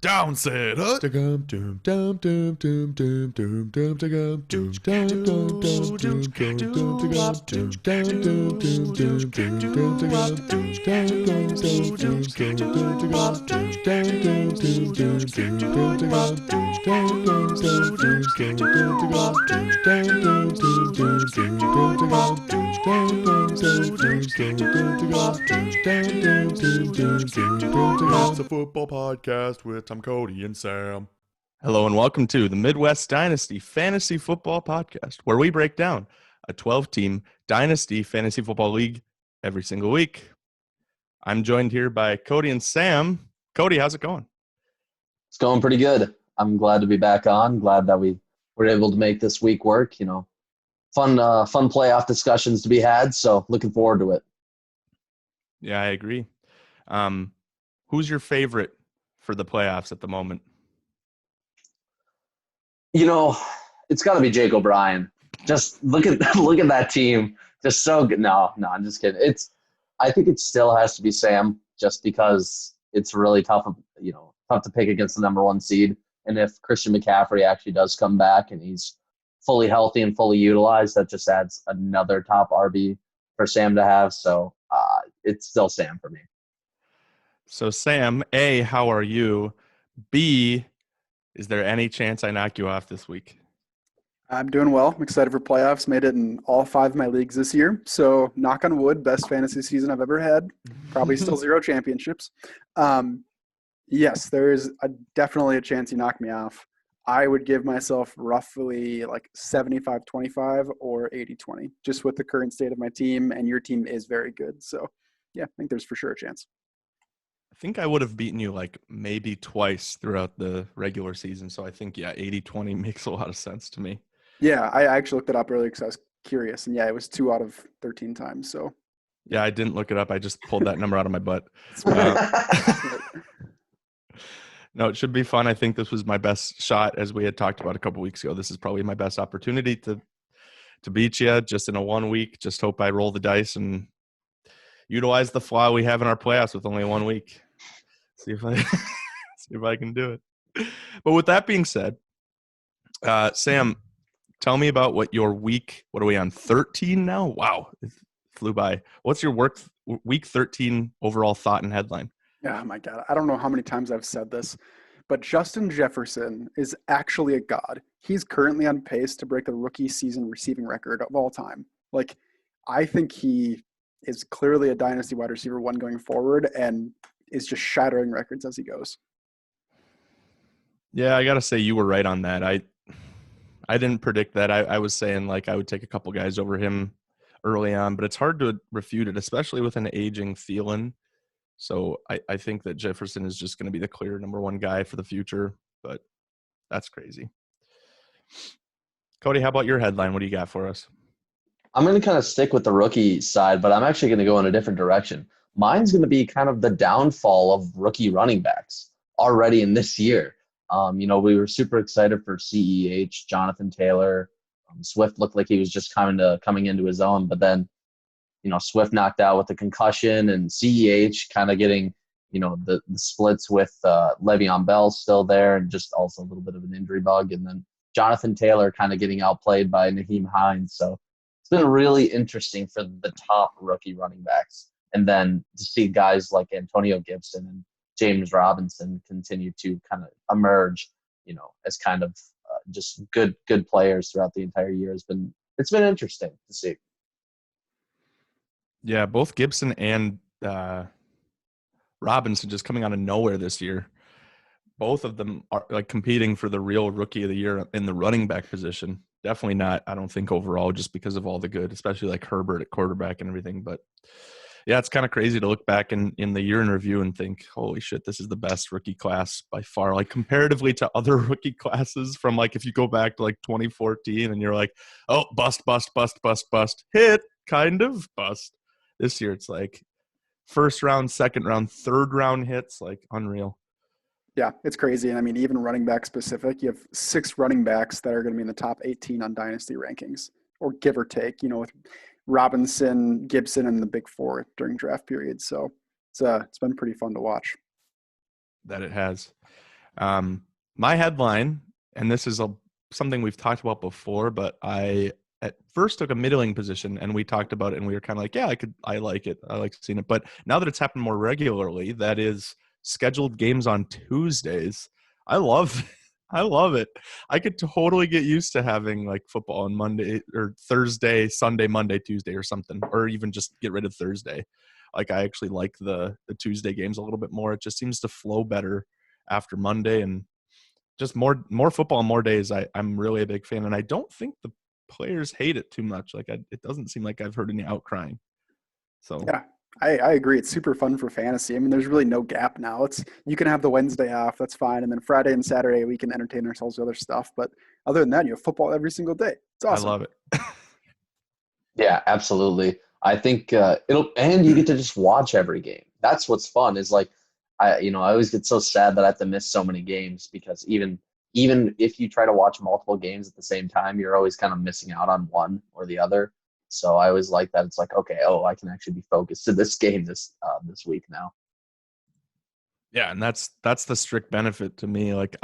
Down said, huh? It's a football podcast with Tom, Cody, and Sam. Hello and welcome to the Midwest Dynasty Fantasy Football Podcast, where we break down a 12-team Dynasty Fantasy Football League every single week. I'm joined here by Cody and Sam. Cody, how's it going? It's going pretty good. I'm glad to be back on. Glad that we were able to make this week work. You know, fun playoff discussions to be had. So looking forward to it. Yeah, I agree. Who's your favorite for the playoffs at the moment? You know, it's got to be Jake O'Brien. Just look at that team. Just so good. No, I'm just kidding. I think it still has to be Sam, just because it's really tough to pick against the number one seed. And if Christian McCaffrey actually does come back and he's fully healthy and fully utilized, that just adds another top RB for Sam to have. So it's still Sam for me. So Sam, A, how are you? B, is there any chance I knock you off this week? I'm doing well. I'm excited for playoffs. Made it in all 5 of my leagues this year. So knock on wood, best fantasy season I've ever had. Probably still 0 championships. Yes, there is definitely a chance you knock me off. I would give myself roughly like 75-25 or 80-20, just with the current state of my team, and your team is very good. So, yeah, I think there's for sure a chance. I think I would have beaten you like maybe twice throughout the regular season. So I think, 80-20 makes a lot of sense to me. Yeah, I actually looked it up earlier because I was curious. And, yeah, it was 2 out of 13 times. So, yeah, I didn't look it up. I just pulled that number out of my butt. No, it should be fun. I think this was my best shot, as we had talked about a couple weeks ago. This is probably my best opportunity to beat you just in a 1 week. Just hope I roll the dice and utilize the flaw we have in our playoffs with only 1 week. See if I can do it. But with that being said, Sam, tell me about what are we on, 13 now? Wow, it flew by. What's your week 13 overall thought and headline? Oh, my God. I don't know how many times I've said this, but Justin Jefferson is actually a god. He's currently on pace to break the rookie season receiving record of all time. Like, I think he is clearly a dynasty wide receiver 1 going forward and is just shattering records as he goes. Yeah, I got to say you were right on that. I didn't predict that. I was saying like I would take a couple guys over him early on, but it's hard to refute it, especially with an aging Thielen. So I think that Jefferson is just going to be the clear number 1 guy for the future, but that's crazy. Cody, how about your headline? What do you got for us? I'm going to kind of stick with the rookie side, but I'm actually going to go in a different direction. Mine's going to be kind of the downfall of rookie running backs already in this year. We were super excited for CEH, Jonathan Taylor. Swift looked like he was just coming into his own, but then, Swift knocked out with a concussion, and CEH kind of getting, the splits with Le'Veon Bell still there, and just also a little bit of an injury bug. And then Jonathan Taylor kind of getting outplayed by Naheem Hines. So it's been really interesting for the top rookie running backs. And then to see guys like Antonio Gibson and James Robinson continue to kind of emerge, as kind of just good players throughout the entire year it's been interesting to see. Yeah, both Gibson and Robinson just coming out of nowhere this year. Both of them are like competing for the real rookie of the year in the running back position. Definitely not, I don't think, overall, just because of all the good, especially like Herbert at quarterback and everything. But yeah, it's kind of crazy to look back in the year in review and think, holy shit, this is the best rookie class by far, like comparatively to other rookie classes from like if you go back to like 2014 and you're like, oh, bust, hit, kind of bust. This year it's like first round, second round, third round hits, like unreal. Yeah, it's crazy. And I mean, even running back specific, you have 6 running backs that are going to be in the top 18 on dynasty rankings, or give or take, with Robinson, Gibson, and the big 4 during draft periods. So it's been pretty fun to watch. That it has. My headline, and this is something we've talked about before, but I at first took a middling position, and we talked about it, and we were kind of like, yeah, I like it. I like seeing it. But now that it's happened more regularly, that is scheduled games on Tuesdays. I love I love it. I could totally get used to having like football on Monday or Thursday, Sunday, Monday, Tuesday or something, or even just get rid of Thursday. Like I actually like the Tuesday games a little bit more. It just seems to flow better after Monday, and just more football on more days. I'm really a big fan, and I don't think the players hate it too much. Like it doesn't seem like I've heard any outcrying. So Yeah, I agree. It's super fun for fantasy. I mean, there's really no gap now. You can have the Wednesday off, that's fine, and then Friday and Saturday we can entertain ourselves with other stuff. But other than that, you have football every single day. It's I awesome. love it. Yeah, absolutely. I think and you get to just watch every game. That's what's fun is like, I always get so sad that I have to miss so many games because even if you try to watch multiple games at the same time, you're always kind of missing out on one or the other. So I always like that. It's like, okay, I can actually be focused to this game this week now. Yeah, and that's the strict benefit to me. Like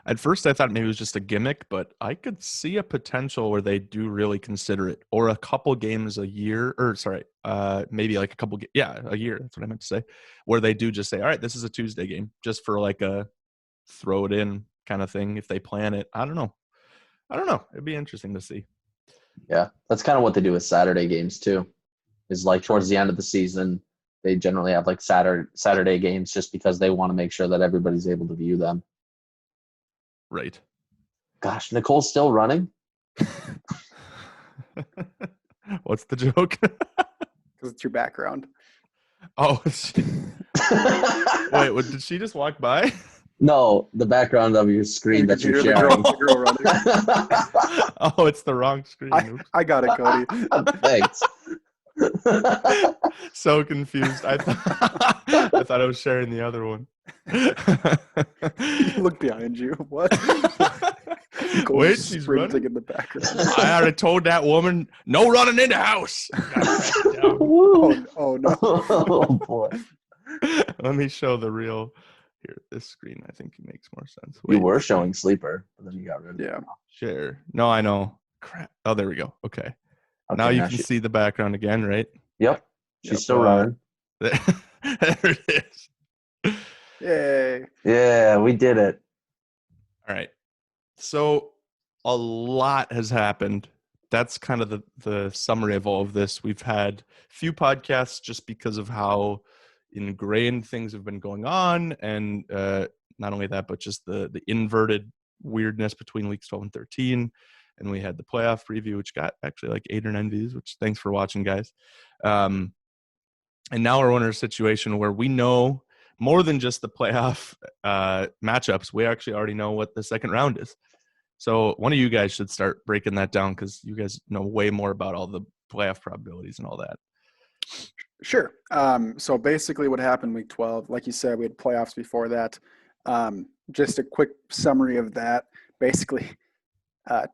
at first I thought maybe it was just a gimmick, but I could see a potential where they do really consider it, or a couple games a year, or sorry, maybe like a year. That's what I meant to say, where they do just say, all right, this is a Tuesday game, just for like a throw it in kind of thing if they plan it. I don't know. It'd be interesting to see. Yeah, that's kind of what they do with Saturday games too. Is like towards the end of the season, they generally have like Saturday games just because they want to make sure that everybody's able to view them. Right. Gosh, Nicole's still running? What's the joke? Because it's your background. Oh, wait, what, did she just walk by? No, the background of your screen that you're computer, sharing. the girl running. Oh, it's the wrong screen. I got it, Cody. Thanks. So confused. I thought I was sharing the other one. You look behind you. What? Wait, she's running in the background. I already told that woman, no running in the house. Oh no. Oh boy. Let me show the real. Here, this screen I think makes more sense. Wait. You were showing Sleeper, but then you got rid of it. Yeah. Share. No, I know. Crap. Oh, there we go. Okay. Now you can see the background again, right? Yep. She's still running. There it is. Yay. Yeah, we did it. All right. So a lot has happened. That's kind of the summary of all of this. We've had a few podcasts just because of how ingrained things have been going on, and not only that, but just the inverted weirdness between weeks 12 and 13. And we had the playoff preview, which got actually like 8 or 9 views, which thanks for watching, guys. And now we're in a situation where we know more than just the playoff matchups. We actually already know what the second round is. So one of you guys should start breaking that down, because you guys know way more about all the playoff probabilities and all that. Sure. So basically what happened week 12, like you said, we had playoffs before that. Just a quick summary of that. Basically,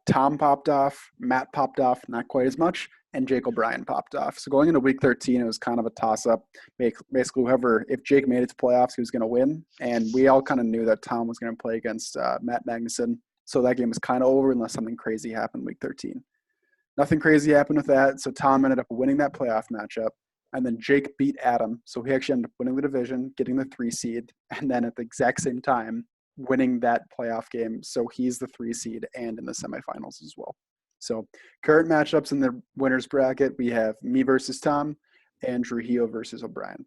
Tom popped off, Matt popped off, not quite as much, and Jake O'Brien popped off. So going into week 13, it was kind of a toss-up. Basically, if Jake made it to playoffs, he was going to win. And we all kind of knew that Tom was going to play against Matt Magnuson. So that game was kind of over unless something crazy happened week 13. Nothing crazy happened with that. So Tom ended up winning that playoff matchup. And then Jake beat Adam. So he actually ended up winning the division, getting the 3 seed. And then at the exact same time, winning that playoff game. So he's the 3 seed and in the semifinals as well. So current matchups in the winner's bracket, we have me versus Tom and Trujillo versus O'Brien.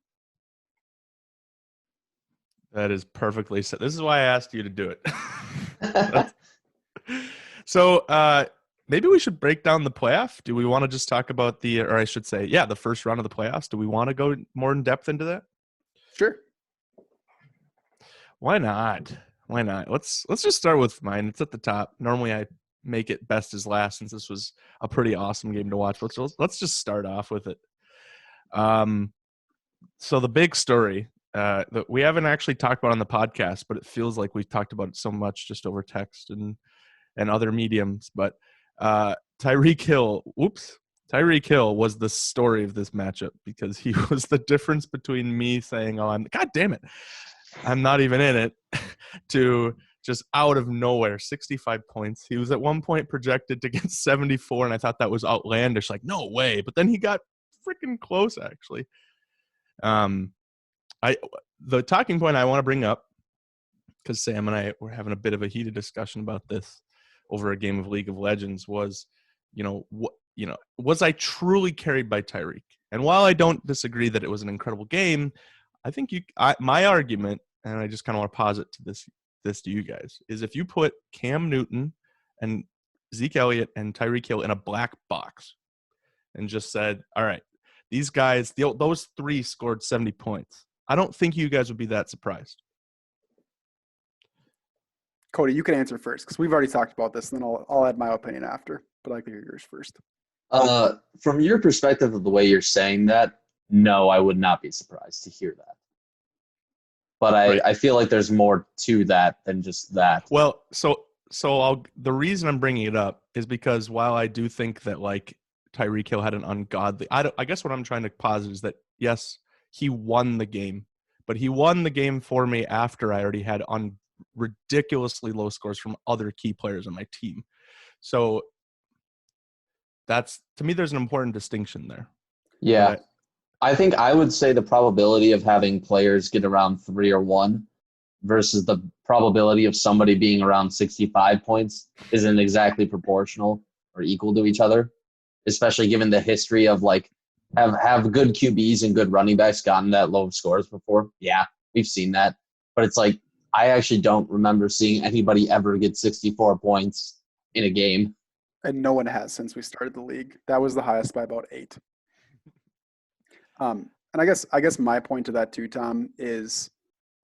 That is perfectly said. This is why I asked you to do it. So maybe we should break down the playoff. Do we want to just talk about the first round of the playoffs? Do we want to go more in depth into that? Sure. Why not? Let's just start with mine. It's at the top. Normally I make it best as last, since this was a pretty awesome game to watch. Let's just start off with it. So the big story that we haven't actually talked about on the podcast, but it feels like we've talked about it so much just over text and other mediums. But Tyreek Hill was the story of this matchup, because he was the difference between me saying, God damn it. I'm not even in it, to just out of nowhere, 65 points. He was at one point projected to get 74, and I thought that was outlandish. Like, no way. But then he got freaking close, actually. The talking point I want to bring up, because Sam and I were having a bit of a heated discussion about this over a game of League of Legends, was, was I truly carried by Tyreek? And while I don't disagree that it was an incredible game, I think my argument, and I just kind of want to posit to this to you guys, is if you put Cam Newton and Zeke Elliott and Tyreek Hill in a black box and just said, all right, these guys, those three scored 70 points, I don't think you guys would be that surprised. Cody, you can answer first because we've already talked about this, and then I'll add my opinion after. But I like to hear yours first. From your perspective of the way you're saying that, no, I would not be surprised to hear that. But I feel like there's more to that than just that. Well, so the reason I'm bringing it up is because while I do think that like Tyreek Hill had an ungodly, I guess what I'm trying to posit is that yes, he won the game, but he won the game for me after I already had ridiculously low scores from other key players on my team. So that's, to me, there's an important distinction there. Yeah. I think I would say the probability of having players get around 3 or 1 versus the probability of somebody being around 65 points isn't exactly proportional or equal to each other, especially given the history of like have good QBs and good running backs gotten that low of scores before. Yeah, we've seen that. But it's like, I actually don't remember seeing anybody ever get 64 points in a game. And no one has since we started the league. That was the highest by about 8. And I guess my point to that too, Tom, is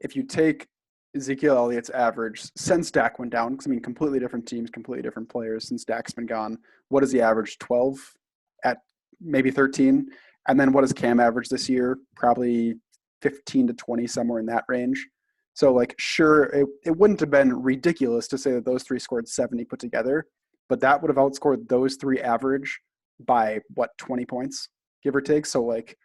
if you take Ezekiel Elliott's average since Dak went down, because I mean, completely different teams, completely different players since Dak's been gone. What is the average? 12 at maybe 13. And then what does Cam average this year? Probably 15 to 20, somewhere in that range. So like, sure, it wouldn't have been ridiculous to say that those three scored 70 put together, but that would have outscored those three average by 20 points, give or take. So like,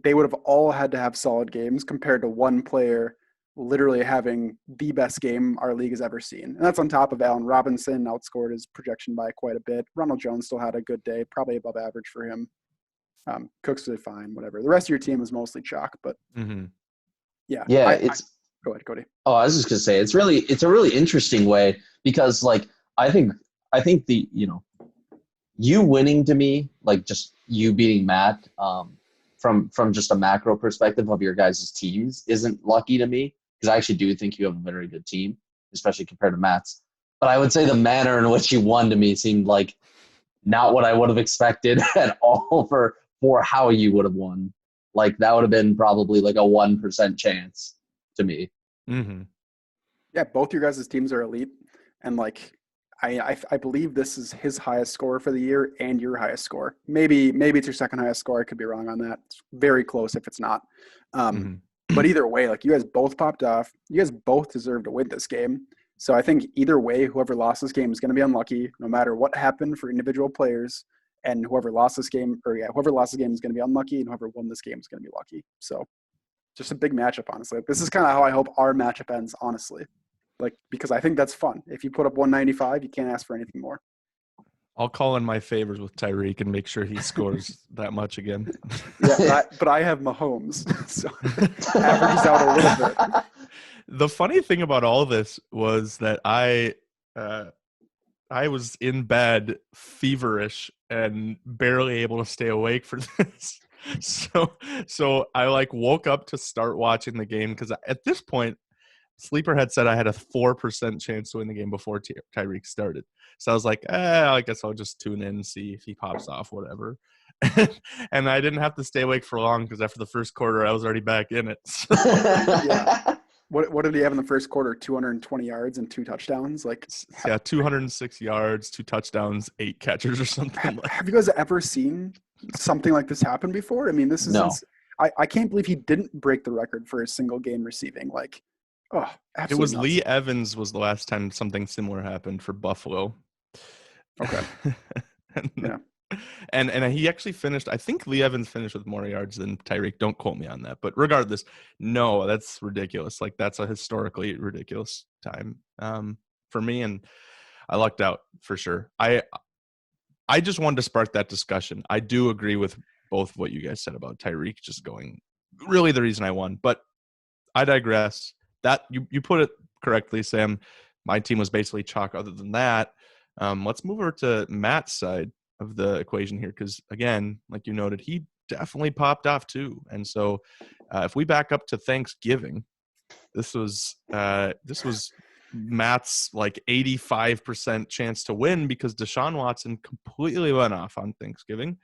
they would have all had to have solid games compared to one player literally having the best game our league has ever seen. And that's on top of Allen Robinson outscored his projection by quite a bit. Ronald Jones still had a good day, probably above average for him. Cooks did fine, whatever. The rest of your team was mostly chalk, but yeah. Go ahead, Cody. Oh, I was just gonna say it's a really interesting way because like I think the you winning to me, like just you beating Matt, from just a macro perspective of your guys' teams isn't lucky to me because I actually do think you have a very good team, especially compared to Matt's. But I would say the manner in which you won to me seemed like not what I would have expected at all for how you would have won. Like that would have been probably like a 1% chance to me. Mm-hmm. Yeah, both your guys' teams are elite, and like I believe this is his highest score for the year and your highest score. Maybe it's your second highest score. I could be wrong on that. It's very close if it's not. But either way, like you guys both popped off. You guys both deserve to win this game. So I think either way, whoever lost this game is going to be unlucky, no matter what happened for individual players. And whoever lost this game is going to be unlucky, and whoever won this game is going to be lucky. So just a big matchup, honestly. This is kind of how I hope our matchup ends, honestly. Like, because I think that's fun. If you put up 195, you can't ask for anything more. I'll call in my favors with Tyreek and make sure he scores that much again. Yeah, but I have Mahomes, so averages out a little bit. The funny thing about all this was that I was in bed, feverish, and barely able to stay awake for this. So I like woke up to start watching the game because at this point, Sleeper had said I had a 4% chance to win the game before Tyreek started. So I was like, I guess I'll just tune in and see if he pops off, whatever. And I didn't have to stay awake for long because after the first quarter, I was already back in it. So. Yeah. What did he have in the first quarter? 220 yards and 2 touchdowns? Like, yeah, 206 yards, 2 touchdowns, 8 catchers or something. Have you guys ever seen something like this happen before? I mean, this is no. I can't believe he didn't break the record for a single game receiving. Like, oh, absolutely. It was nuts. Lee Evans was the last time something similar happened for Buffalo. Okay. Yeah. And he actually finished. I think Lee Evans finished with more yards than Tyreek. Don't quote me on that, but regardless, no, that's ridiculous. Like that's a historically ridiculous time for me, and I lucked out for sure. I just wanted to spark that discussion. I do agree with both of what you guys said about Tyreek just going. Really, the reason I won, but I digress. That you put it correctly, Sam. My team was basically chalk. Other than that, let's move over to Matt's side of the equation here, because again, like you noted, he definitely popped off too. And so, if we back up to Thanksgiving, this was Matt's like 85% chance to win because Deshaun Watson completely went off on Thanksgiving.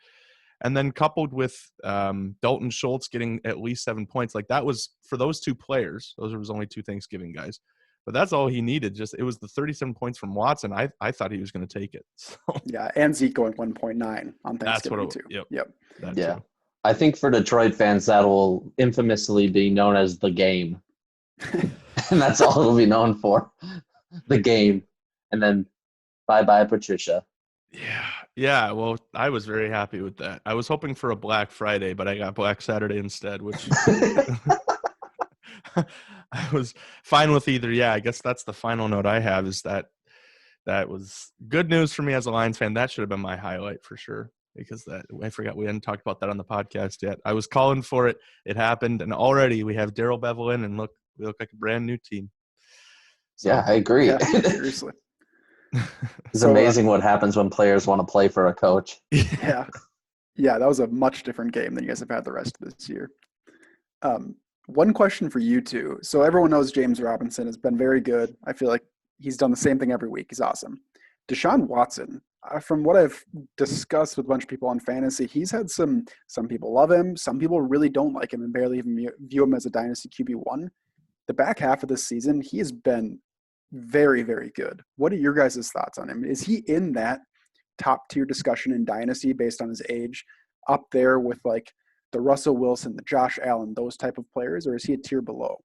And then coupled with Dalton Schultz getting at least 7 points, like that was for those two players. Those was only two Thanksgiving guys, but that's all he needed. Just it was the 37 points from Watson. I thought he was going to take it. So Yeah, and Zeke going 1.9 on that's what Thanksgiving it, too. Yep. That Yeah. too. I think for Detroit fans, that will infamously be known as the game. And that's all it'll be known for. The game. And then bye-bye, Patricia. Yeah. Well, I was very happy with that. I was hoping for a Black Friday, but I got Black Saturday instead, which I was fine with either. Yeah, I guess that's the final note I have is that was good news for me as a Lions fan. That should have been my highlight for sure, because that I forgot we hadn't talked about that on the podcast yet. I was calling for it. It happened, and already we have Daryl Bevelin, and we look like a brand new team. So, yeah, I agree. Yeah, seriously. It's amazing what happens when players want to play for a coach. Yeah. Yeah, that was a much different game than you guys have had the rest of this year. One question for you two. So everyone knows James Robinson has been very good. I feel like he's done the same thing every week. He's awesome. Deshaun Watson, from what I've discussed with a bunch of people on fantasy, he's had some people love him. Some people really don't like him and barely even view him as a dynasty QB1. The back half of this season, he has been very, very good. What are your guys' thoughts on him? Is he in that top tier discussion in dynasty based on his age, up there with like the Russell Wilson, the Josh Allen, those type of players, or is he a tier below?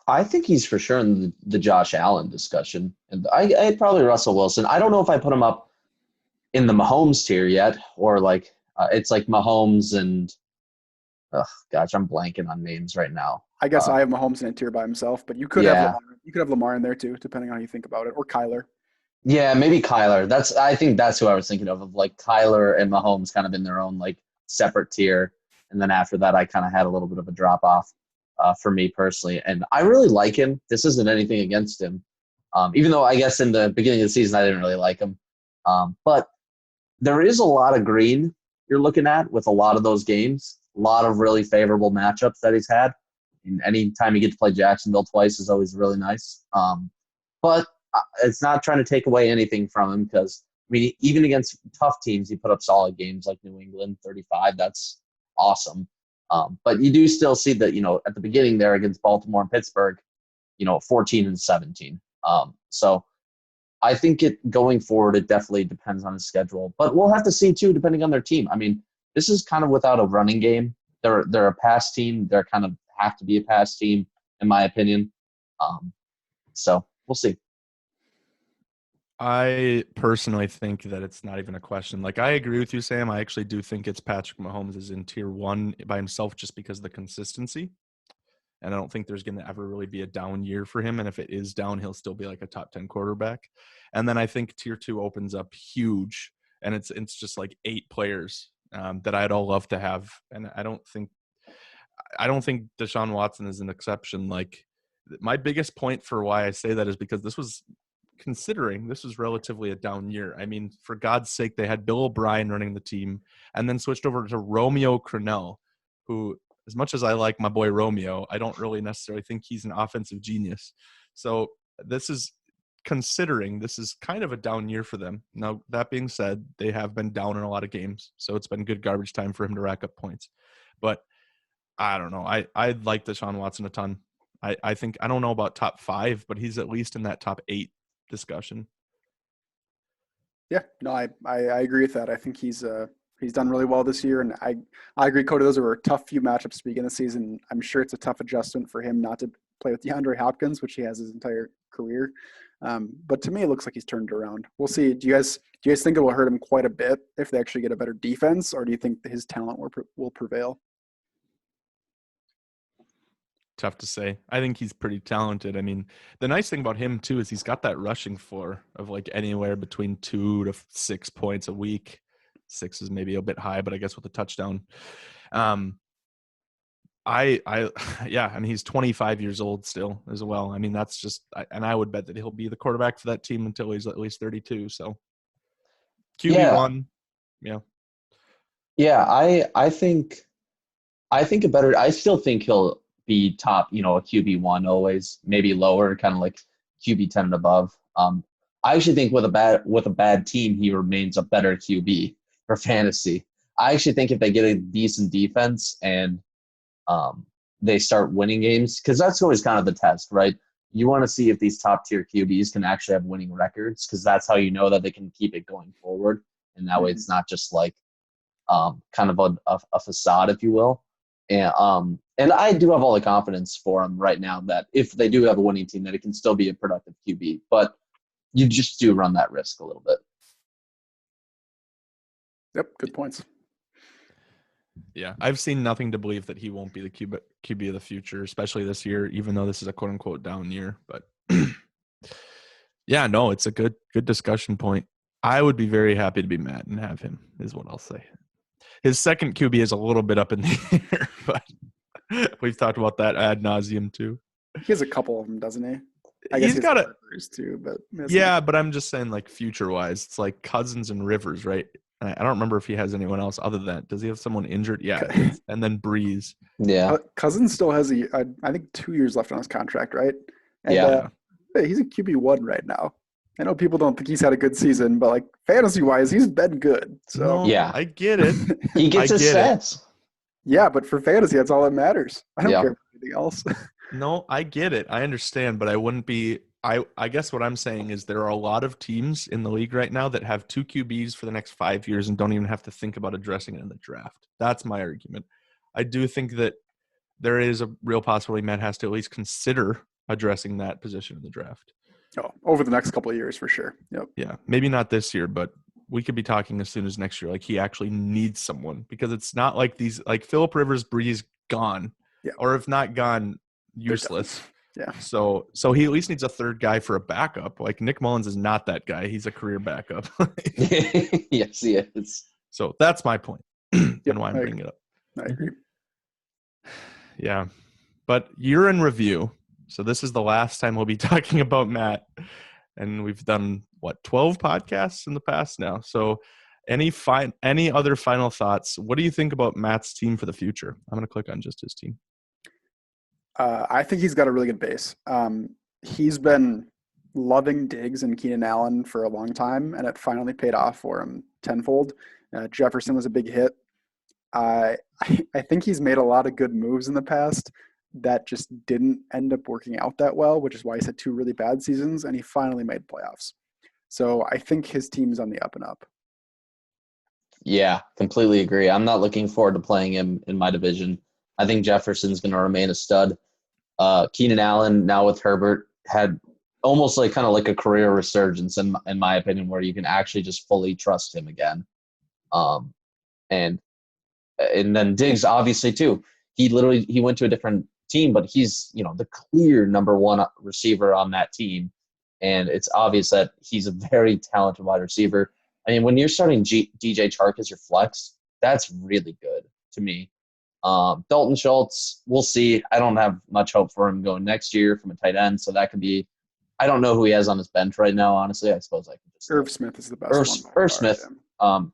I think he's for sure in the Josh Allen discussion. And I probably Russell Wilson. I don't know if I put him up in the Mahomes tier yet, or like it's like Mahomes and gosh, I'm blanking on names right now. I guess I have Mahomes in a tier by himself, but you could have Lamar. You could have Lamar in there too, depending on how you think about it, or Kyler. Yeah, maybe Kyler. I think that's who I was thinking of like Kyler and Mahomes kind of in their own like separate tier. And then after that, I kind of had a little bit of a drop off for me personally. And I really like him. This isn't anything against him. Even though I guess in the beginning of the season, I didn't really like him. But there is a lot of green you're looking at with a lot of those games. A lot of really favorable matchups that he's had. And any time you get to play Jacksonville twice is always really nice. But it's not trying to take away anything from him because, I mean, even against tough teams, he put up solid games like New England, 35. That's awesome. But you do still see that, at the beginning there against Baltimore and Pittsburgh, 14 and 17. So I think going forward, it definitely depends on his schedule. But we'll have to see, too, depending on their team. I mean, this is kind of without a running game. They're a pass team. They're kind of have to be a pass team, in my opinion. So we'll see. I personally think that it's not even a question. Like, I agree with you, Sam. I actually do think it's Patrick Mahomes is in tier 1 by himself just because of the consistency. And I don't think there's going to ever really be a down year for him. And if it is down, he'll still be like a top 10 quarterback. And then I think tier 2 opens up huge. And it's just like 8 players that I'd all love to have. And I don't think Deshaun Watson is an exception. Like, my biggest point for why I say that is because this was relatively a down year. I mean, for God's sake, they had Bill O'Brien running the team and then switched over to Romeo Crennel, who, as much as I like my boy Romeo, I don't really necessarily think he's an offensive genius. So this is kind of a down year for them. Now, that being said, they have been down in a lot of games, so it's been good garbage time for him to rack up points. But I don't know. I like Deshaun Watson a ton. I think, I don't know about top 5, but he's at least in that top 8 discussion. Yeah, no, I agree with that. I think he's done really well this year, and I agree, Cody. Those were a tough few matchups to begin the season. I'm sure it's a tough adjustment for him not to play with DeAndre Hopkins, which he has his entire career. But to me, it looks like he's turned it around. We'll see. Do you guys think it will hurt him quite a bit if they actually get a better defense, or do you think his talent will prevail? Tough to say. I think he's pretty talented. I mean, the nice thing about him too is he's got that rushing floor of like anywhere between 2 to 6 points a week. 6 is maybe a bit high, but I guess with a touchdown. Yeah, I mean, he's 25 years old still as well. I mean, that's just, and I would bet that he'll be the quarterback for that team until he's at least 32. So QB1, yeah. Yeah, I think I still think he'll be top, a QB1 always, maybe lower, kind of like QB10 and above. I actually think with a bad team, he remains a better QB for fantasy. I actually think if they get a decent defense and they start winning games, because that's always kind of the test, right? You want to see if these top tier QBs can actually have winning records, because that's how you know that they can keep it going forward. And that way it's not just like kind of a facade, if you will. And I do have all the confidence for them right now that if they do have a winning team, that it can still be a productive QB. But you just do run that risk a little bit. Yep, good points. Yeah, I've seen nothing to believe that he won't be the QB of the future, especially this year, even though this is a quote-unquote down year. But yeah, no, it's a good discussion point. I would be very happy to be Matt and have him, is what I'll say. His second QB is a little bit up in the air, but we've talked about that ad nauseum too. He has a couple of them, doesn't he? I guess he's got a too, but yeah, but I'm just saying, like, future-wise, it's like Cousins and Rivers, right? I don't remember if he has anyone else other than that. Does he have someone injured? Yeah, and then Breeze. Yeah, Cousins still has I think 2 years left on his contract, right? And, yeah. He's a QB1 right now. I know people don't think he's had a good season, but like fantasy-wise, he's been good. So no, yeah, I get it. He gets his stats. Yeah, but for fantasy, that's all that matters. I don't care about anything else. No, I get it. I understand, but I wouldn't be. I guess what I'm saying is there are a lot of teams in the league right now that have 2 QBs for the next 5 years and don't even have to think about addressing it in the draft. That's my argument. I do think that there is a real possibility Matt has to at least consider addressing that position in the draft. Oh, over the next couple of years for sure. Yep. Yeah, maybe not this year, but we could be talking as soon as next year. Like, he actually needs someone, because it's not like these, like, Phillip Rivers, Breeze gone, or if not gone, useless. Yeah. So he at least needs a third guy for a backup. Like, Nick Mullins is not that guy. He's a career backup. Yes, he is. So that's my point and why I'm bringing it up. I agree. Yeah. But year in review. So this is the last time we'll be talking about Matt. And we've done, 12 podcasts in the past now. So any other final thoughts? What do you think about Matt's team for the future? I'm going to click on just his team. I think he's got a really good base. He's been loving Diggs and Keenan Allen for a long time, and it finally paid off for him tenfold. Jefferson was a big hit. I think he's made a lot of good moves in the past that just didn't end up working out that well, which is why he's had 2 really bad seasons, and he finally made playoffs. So I think his team is on the up and up. Yeah, completely agree. I'm not looking forward to playing him in my division. I think Jefferson's going to remain a stud. Keenan Allen, now with Herbert, had almost like kind of like a career resurgence in my opinion, where you can actually just fully trust him again. And then Diggs, obviously, too. He went to a different team, but he's, the clear number 1 receiver on that team. And it's obvious that he's a very talented wide receiver. I mean, when you're starting DJ Chark as your flex, that's really good to me. Dalton Schultz, we'll see. I don't have much hope for him going next year from a tight end, so that could be – I don't know who he has on his bench right now, honestly. I suppose I can just – Irv Smith is the best one. Irv Smith.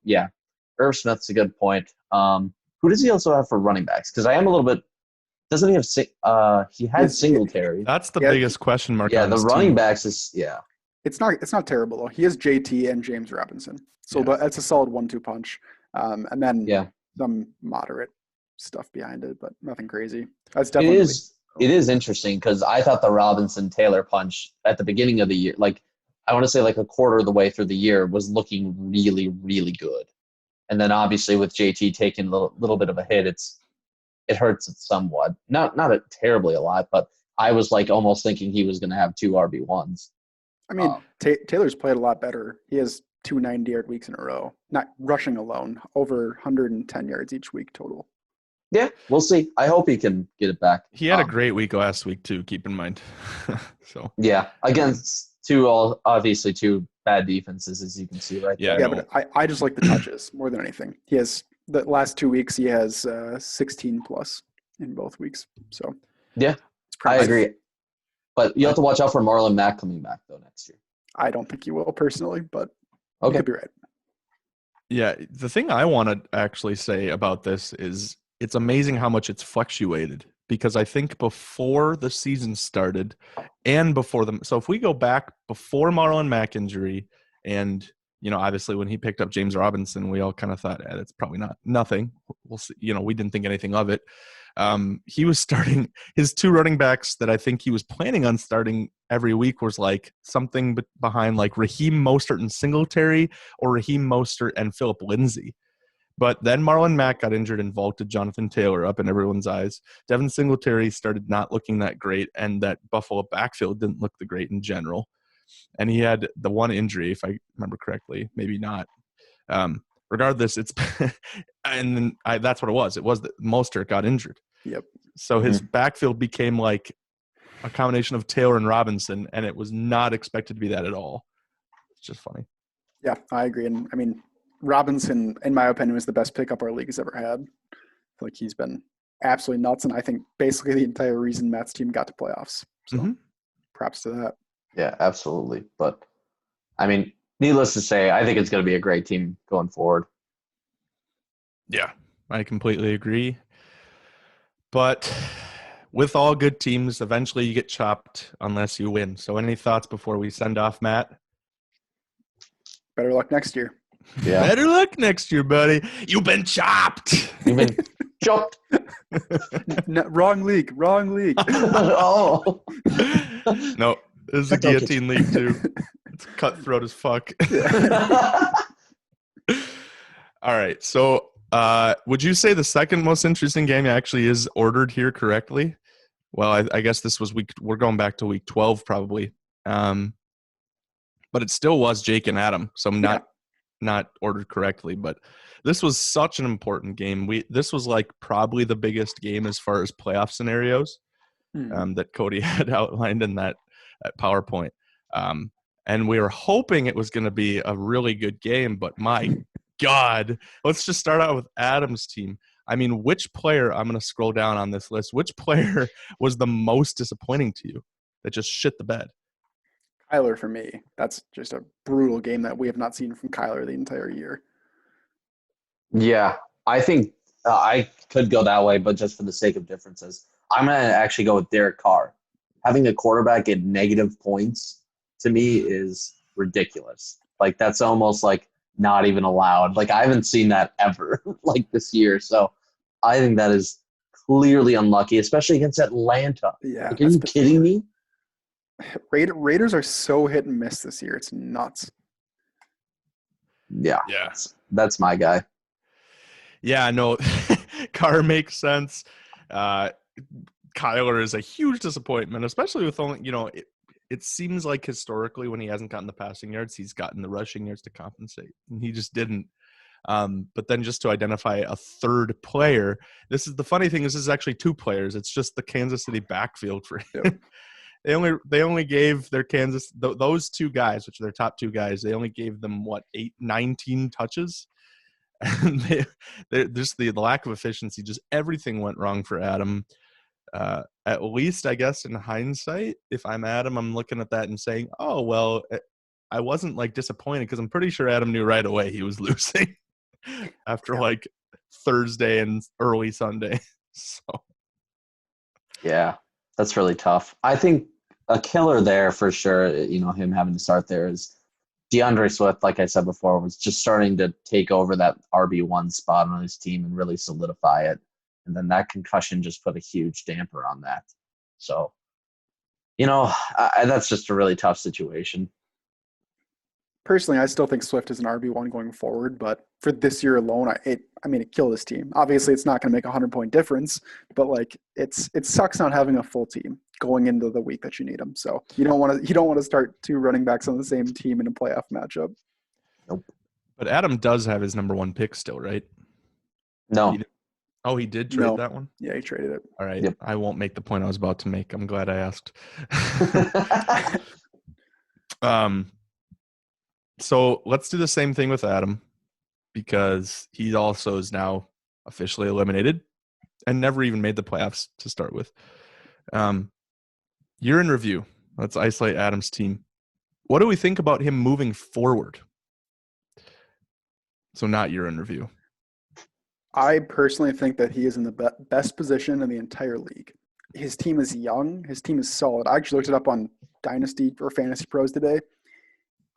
Yeah. Irv Smith's a good point. Who does he also have for running backs? Because I am a little bit – doesn't he have he had Singletary. That's the biggest question mark. Yeah, on the his running team. Backs is – yeah. It's not terrible, though. He has JT and James Robinson. So that's a solid 1-2 punch. And then some moderate stuff behind it, but nothing crazy. That's definitely it is interesting, because I thought the Robinson Taylor punch at the beginning of the year, like I want to say like a quarter of the way through the year, was looking really, really good. And then obviously with JT taking a little bit of a hit, it hurts it somewhat. Not terribly a lot, but I was like almost thinking he was going to have 2 RB1s. I mean, Taylor's played a lot better. He has 290-yard weeks in a row, not rushing alone, over 110 yards each week total. Yeah, we'll see. I hope he can get it back. He had a great week last week too. Keep in mind. So yeah, against obviously two bad defenses, as you can see right Yeah, there. Yeah, but I just like the touches more than anything. He has the last 2 weeks. He has 16 plus in both weeks. So yeah, I agree. But you have to watch out for Marlon Mack coming back though next year. I don't think he will personally, but Okay, you could be right. Yeah, the thing I want to actually say about this is it's amazing how much it's fluctuated because I think before the season started and before them. So if we go back before Marlon Mack injury and, obviously when he picked up James Robinson, we all kind of thought, it's probably nothing. We'll see. We didn't think anything of it. He was starting his 2 running backs that I think he was planning on starting every week was like something behind like Raheem Mostert and Singletary or Raheem Mostert and Philip Lindsay. But then Marlon Mack got injured and vaulted Jonathan Taylor up in everyone's eyes. Devin Singletary started not looking that great, and that Buffalo backfield didn't look the great in general. And he had the one injury, if I remember correctly, maybe not. Regardless, it's and then that's what it was. It was that Mostert got injured. Yep. So his backfield became like a combination of Taylor and Robinson, and it was not expected to be that at all. It's just funny. Yeah, I agree. And I mean, Robinson, in my opinion, was the best pickup our league has ever had. I feel like he's been absolutely nuts, and I think basically the entire reason Matt's team got to playoffs. So props to that. Yeah, absolutely. But, I mean, needless to say, I think it's going to be a great team going forward. Yeah, I completely agree. But with all good teams, eventually you get chopped unless you win. So any thoughts before we send off, Matt? Better luck next year. Yeah. Better luck next year, buddy. You've been chopped. You've been chopped. No, wrong league. Oh. No, this is a guillotine league too. It's cutthroat as fuck. All right. So would you say the second most interesting game actually is ordered here correctly? Well, I guess this was we're going back to week 12 probably. But it still was Jake and Adam. So I'm not ordered correctly, but this was such an important game. This was like probably the biggest game as far as playoff scenarios that Cody had outlined in that PowerPoint. And we were hoping it was going to be a really good game, but my God, let's just start out with Adam's team. I mean, which player, I'm going to scroll down on this list, which player was the most disappointing to you that just shit the bed? Kyler for me. That's just a brutal game that we have not seen from Kyler the entire year. Yeah, I think I could go that way, but just for the sake of differences, I'm going to actually go with Derek Carr. Having a quarterback get negative points to me is ridiculous. Like, that's almost like not even allowed. Like, I haven't seen that ever like this year. So I think that is clearly unlucky, especially against Atlanta. Yeah. Like, are you kidding me? Raiders are so hit and miss this year. It's nuts. Yeah. That's my guy. Yeah, no, Carr makes sense. Kyler is a huge disappointment, especially with only, it seems like historically when he hasn't gotten the passing yards, he's gotten the rushing yards to compensate, and he just didn't. But then just to identify a third player, this is the funny thing. This is actually 2 players. It's just the Kansas City backfield for him. Yep. They only gave their those 2 guys, which are their top 2 guys, they only gave them 19 touches. And just the lack of efficiency, just everything went wrong for Adam. At least, I guess, in hindsight, if I'm Adam, I'm looking at that and saying, oh, well, I wasn't like disappointed because I'm pretty sure Adam knew right away he was losing after like Thursday and early Sunday. So, yeah, that's really tough. I think a killer there for sure, him having to start there is DeAndre Swift, like I said before, was just starting to take over that RB1 spot on his team and really solidify it. And then that concussion just put a huge damper on that. So, that's just a really tough situation. Personally, I still think Swift is an RB1 going forward, but for this year alone, it killed his team. Obviously, it's not going to make a 100-point difference, but like it sucks not having a full team going into the week that you need them. So you don't want to start two running backs on the same team in a playoff matchup. Nope. But Adam does have his number one pick still, right? No. He did trade that one? Yeah, he traded it. All right. Yep. I won't make the point I was about to make. I'm glad I asked. So let's do the same thing with Adam, because he also is now officially eliminated and never even made the playoffs to start with. Year in review. Let's isolate Adam's team. What do we think about him moving forward? So not year in review. I personally think that he is in the best position in the entire league. His team is young. His team is solid. I actually looked it up on Dynasty or Fantasy Pros today.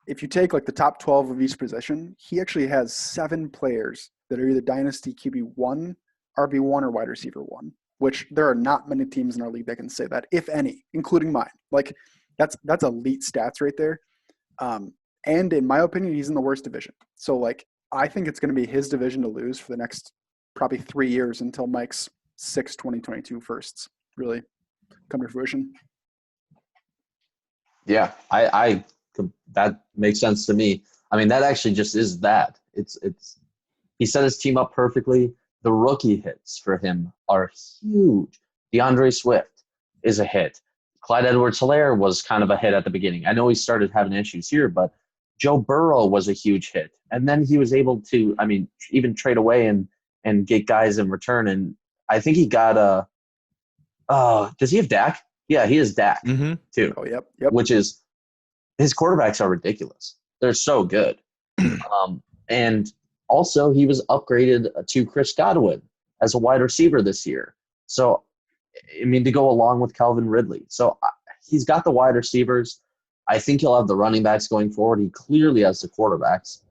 If you take like the top 12 of each position, he actually has 7 players that are either Dynasty QB1, RB1, or wide receiver 1, which there are not many teams in our league that can say that, if any, including mine. Like that's elite stats right there. And in my opinion, he's in the worst division. So like I think it's going to be his division to lose for the next probably 3 years until Mike's 2022 firsts really come to fruition. Yeah, I that makes sense to me. I mean, that actually just is that. It's he set his team up perfectly. The rookie hits for him are huge. DeAndre Swift is a hit. Clyde Edwards-Helaire was kind of a hit at the beginning. I know he started having issues here, but Joe Burrow was a huge hit. And then he was able to, even trade away and get guys in return. And I think he got does he have Dak? Yeah, he has Dak too. Oh, yep. Which is, his quarterbacks are ridiculous. They're so good. And also, he was upgraded to Chris Godwin as a wide receiver this year. So, to go along with Calvin Ridley. So, he's got the wide receivers. I think he'll have the running backs going forward. He clearly has the quarterbacks.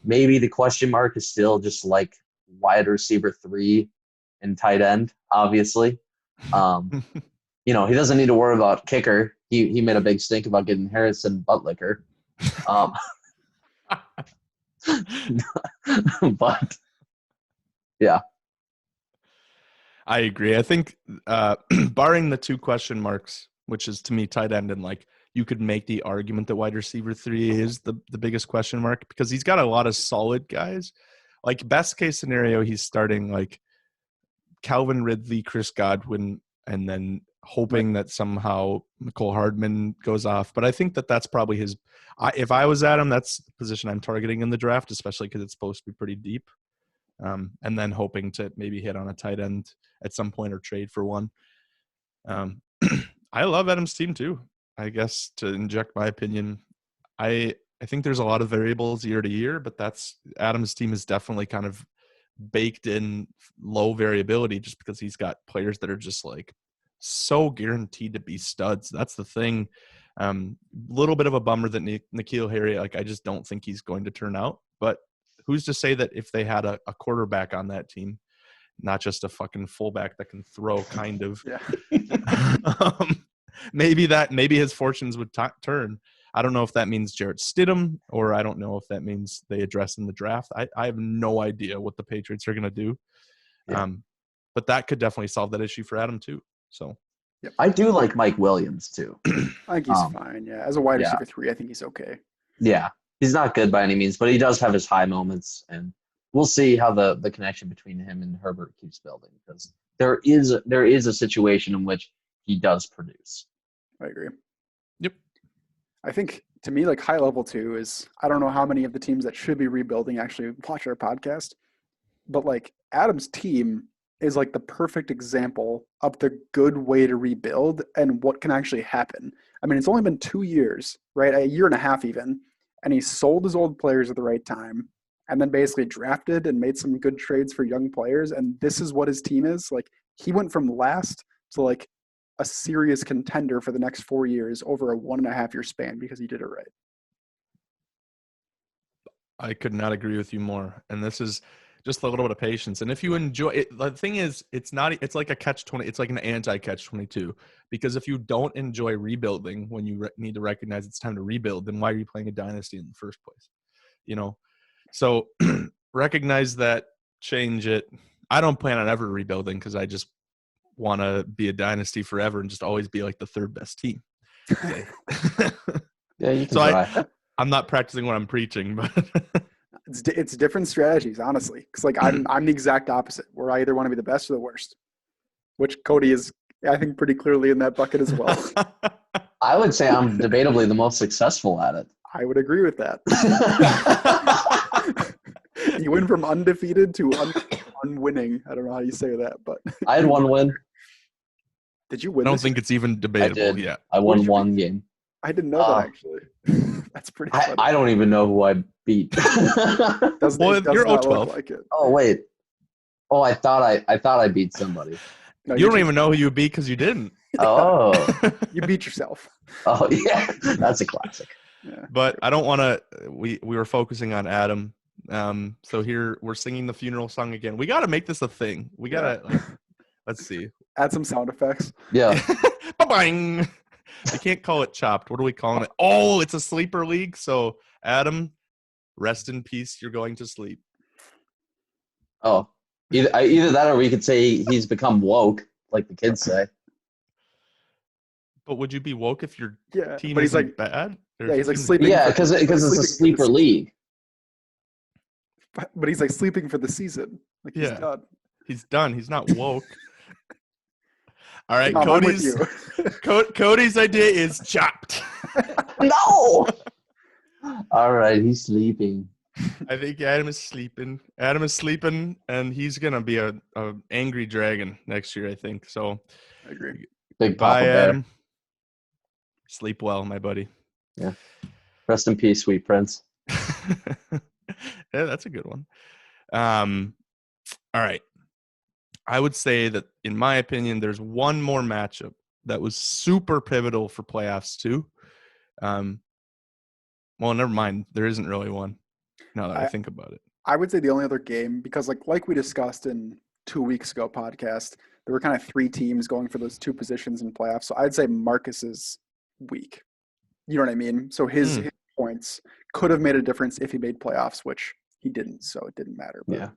Maybe the question mark is still just like wide receiver 3 and tight end, obviously. He doesn't need to worry about kicker. He made a big stink about getting Harrison Butlicker. But yeah. I agree. I think barring the 2 question marks, which is to me tight end, and like you could make the argument that wide receiver 3 is the biggest question mark, because he's got a lot of solid guys. Like best case scenario, he's starting like Calvin Ridley, Chris Godwin, and then hoping that somehow Mecole Hardman goes off. But I think that that's probably his. If I was Adam, that's the position I'm targeting in the draft, especially because it's supposed to be pretty deep. And then hoping to maybe hit on a tight end at some point or trade for one. I love Adam's team too. I guess to inject my opinion, I think there's a lot of variables year to year, but Adam's team is definitely kind of baked in low variability just because he's got players that are just like so guaranteed to be studs. That's the thing. Little bit of a bummer that N'Keal Harry, like I just don't think he's going to turn out, but who's to say that if they had a quarterback on that team, not just a fucking fullback that can throw kind of, maybe his fortunes would turn. I don't know if that means Jarrett Stidham, or I don't know if that means they address in the draft. I have no idea what the Patriots are going to do. Yeah. But that could definitely solve that issue for Adam too. So I do like Mike Williams too. I think he's fine. Yeah. As a wide receiver 3, I think he's okay. Yeah. He's not good by any means, but he does have his high moments, and we'll see how the connection between him and Herbert keeps building, because there is a situation in which he does produce. I agree. Yep. I think to me, like high level too is, I don't know how many of the teams that should be rebuilding actually watch our podcast, but like Adam's team is like the perfect example of the good way to rebuild and what can actually happen. It's only been 2 years, right? A year and a half even. And he sold his old players at the right time, and then basically drafted and made some good trades for young players. And this is what his team is. Like he went from last to like a serious contender for the next 4 years over a 1.5 year span because he did it right. I could not agree with you more. And this is just a little bit of patience. And if you enjoy it, the thing is, it's like a catch-20. It's like an anti-catch-22, because if you don't enjoy rebuilding when you need to recognize it's time to rebuild, then why are you playing a dynasty in the first place? So recognize that, change it. I don't plan on ever rebuilding because I just want to be a dynasty forever and just always be like the third best team. Yeah, you can So try. I'm not practicing what I'm preaching, but It's different strategies, honestly. Because like I'm the exact opposite, where I either want to be the best or the worst, which Cody is, I think, pretty clearly in that bucket as well. I would say I'm debatably the most successful at it. I would agree with that. You went from undefeated to unwinning. I don't know how you say that, but I had one win. did you I win? don't this think year? it's even I debatable did. yet. I What did won you one game. I didn't know that actually. That's pretty funny. I don't even know who I beat. It does You're not look 0-12. like it. Oh wait. Oh, I thought I beat somebody. No, You don't even know who you beat because you didn't. Oh. You beat yourself. Oh yeah. That's a classic. Yeah. But I don't want to. We were focusing on Adam. So here we're singing the funeral song again. We got to make this a thing. We got to let's see. Add some sound effects. Yeah. Ba-bang! We can't call it chopped. What are we calling it? Oh, it's a sleeper league. So Adam, rest in peace. You're going to sleep. Oh. Either that or we could say he's become woke, like the kids say. But would you be woke if your team but he's isn't like, bad? Or yeah, if he's your like team- sleeping. Yeah, because it's a sleeper league. But he's like sleeping for the season. Like he's Yeah. done. He's done. He's not woke. All right, Tom, I'm with you. Cody's idea is chopped. No. All right, he's sleeping. I think Adam is sleeping. Adam is sleeping, and he's gonna be a angry dragon next year, I think. So, I agree. Big bye, Papa Bear. Adam. Sleep well, my buddy. Yeah. Rest in peace, sweet prince. Yeah, that's a good one. All right. I would say that, in my opinion, there's one more matchup that was super pivotal for playoffs too. Well, never mind. There isn't really one. Now that I think about it. I would say the only other game, because like we discussed in 2 weeks ago podcast, there were kind of 3 teams going for those 2 positions in playoffs. So I'd say Marcus's week. You know what I mean? So his points could have made a difference if he made playoffs, which he didn't. So it didn't matter. But. Yeah.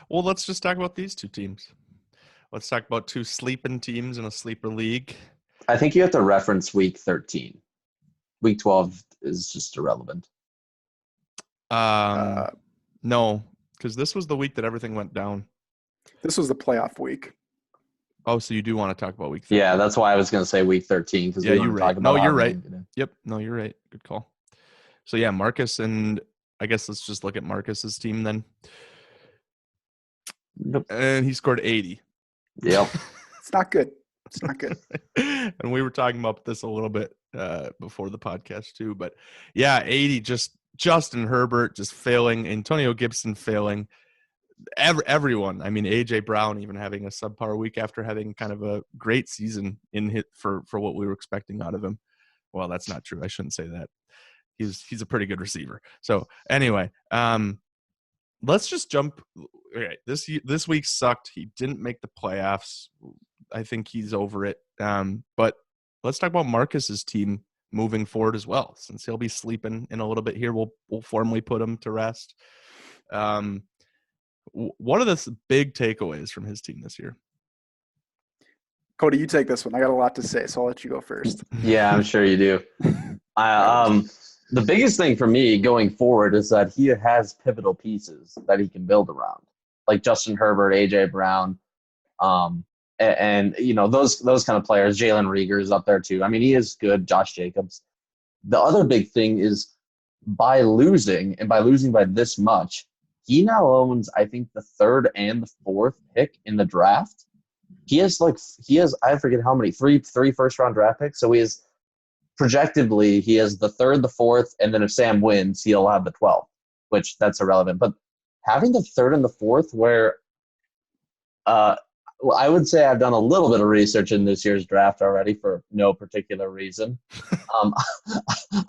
Well, let's just talk about these 2 teams. Let's talk about 2 sleeping teams in a sleeper league. I think you have to reference week 13. Week 12 is just irrelevant. No, because this was the week that everything went down. This was the playoff week. Oh, so you do want to talk about week 13. Yeah, that's why I was going to say week 13. Because you're right. No, you're right. Yep. No, you're right. Good call. So, yeah, Marcus, and I guess let's just look at Marcus's team then. Yep. And he scored 80. Yep. It's not good. It's not good. And we were talking about this a little bit before the podcast too. But, yeah, 80, just Justin Herbert just failing, Antonio Gibson failing. Everyone. I mean, AJ Brown even having a subpar week after having kind of a great season in hit for what we were expecting out of him. Well, that's not true. I shouldn't say that. He's a pretty good receiver. So anyway, let's just jump. Okay, this week sucked. He didn't make the playoffs. I think he's over it. But let's talk about Marcus's team moving forward as well, since he'll be sleeping in a little bit here. We'll formally put him to rest. What are the big takeaways from his team this year? Cody, you take this one. I got a lot to say, so I'll let you go first. Yeah, I'm sure you do. The biggest thing for me going forward is that he has pivotal pieces that he can build around, like Justin Herbert, AJ Brown, and you know those kind of players. Jalen Reagor is up there too. I mean, he is good. Josh Jacobs. The other big thing is by losing by this much, he now owns, I think, the 3rd and the 4th pick in the draft. He has I forget how many, three first-round draft picks. So he has projectively he has the 3rd, the 4th, and then if Sam wins, he'll have the 12th, which that's irrelevant. But having the 3rd and the 4th, where I would say I've done a little bit of research in this year's draft already for no particular reason.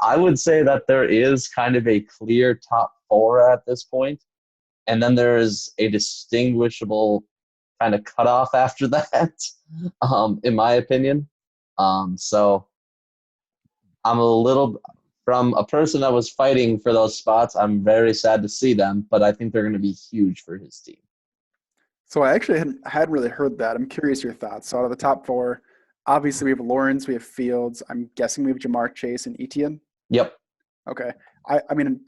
I would say that there is kind of a clear top 4 at this point. and then there is a distinguishable kind of cutoff after that, in my opinion. So I'm a little, from a person that was fighting for those spots, I'm very sad to see them, but I think they're going to be huge for his team. So I actually hadn't really heard that. I'm curious your thoughts. So out of the top four, obviously we have Lawrence, we have Fields. I'm guessing we have Jamar Chase and Etienne. Yep. Okay. I mean,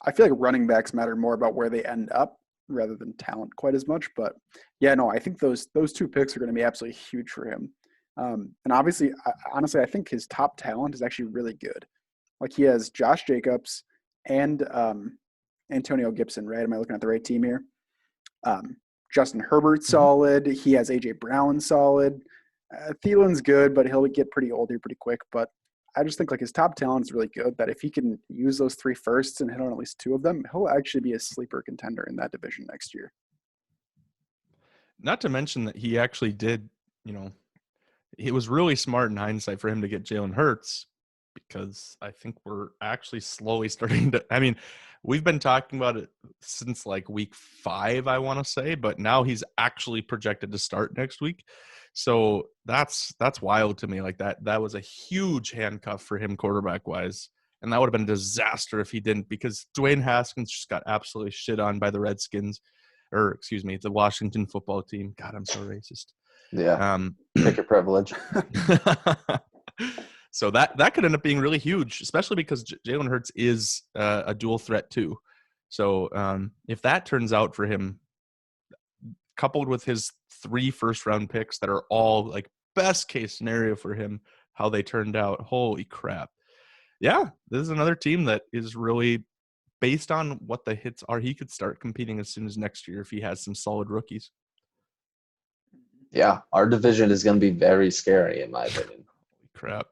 I feel like running backs matter more about where they end up rather than talent quite as much. But yeah, no, I think those two picks are going to be absolutely huge for him. And obviously, honestly, I think his top talent is actually really good. Like he has Josh Jacobs and Antonio Gibson, right? Am I looking at the right team here? Justin Herbert's solid. He has AJ Brown solid. Thielen's good, but he'll get pretty old here pretty quick. But I just think like his top talent is really good. That if he can use those 3 firsts and hit on at least 2 of them, he'll actually be a sleeper contender in that division next year. Not to mention that he actually did, it was really smart in hindsight for him to get Jalen Hurts, because I think we're actually slowly starting to, I mean, we've been talking about it since like week 5, I want to say, but now he's actually projected to start next week. So that's wild to me. Like that was a huge handcuff for him quarterback wise. And that would have been a disaster if he didn't, because Dwayne Haskins just got absolutely shit on by the Redskins, or excuse me, the Washington football team. God, I'm so racist. Yeah. Take your privilege. So that could end up being really huge, especially because Jalen Hurts is a dual threat too. So if that turns out for him, coupled with his 3 first-round picks that are all like best case scenario for him, how they turned out, holy crap. Yeah, this is another team that is really based on what the hits are. He could start competing as soon as next year if he has some solid rookies. Yeah, our division is going to be very scary, in my opinion. Holy crap.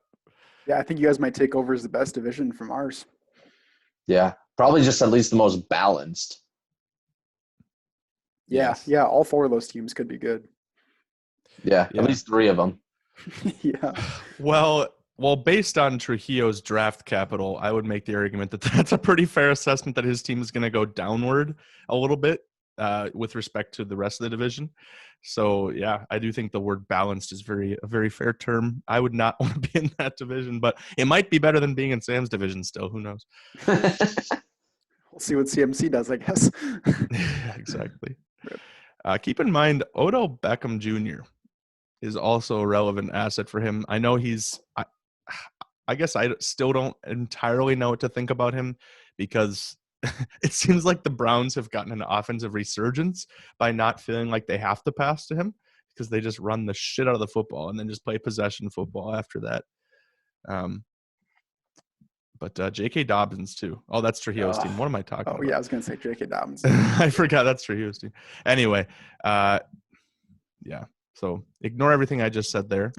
Yeah, I think you guys might take over as the best division from ours. Yeah, probably just at least the most balanced. Yeah, Yes. yeah, all 4 of those teams could be good. Yeah, at least 3 of them. Yeah. Well, based on Trujillo's draft capital, I would make the argument that that's a pretty fair assessment that his team is going to go downward a little bit with respect to the rest of the division. So, yeah, I do think the word balanced is a very fair term. I would not want to be in that division, but it might be better than being in Sam's division still. Who knows? We'll see what CMC does, I guess. Yeah, exactly. Keep in mind, Odell Beckham Jr. is also a relevant asset for him. I know I guess I still don't entirely know what to think about him, because it seems like the Browns have gotten an offensive resurgence by not feeling like they have to pass to him, because they just run the shit out of the football and then just play possession football after that. But J.K. Dobbins too. Oh, that's Trujillo's team. What am I talking about? Oh, yeah, I was going to say J.K. Dobbins. I forgot that's Trujillo's team. Anyway, yeah. So ignore everything I just said there.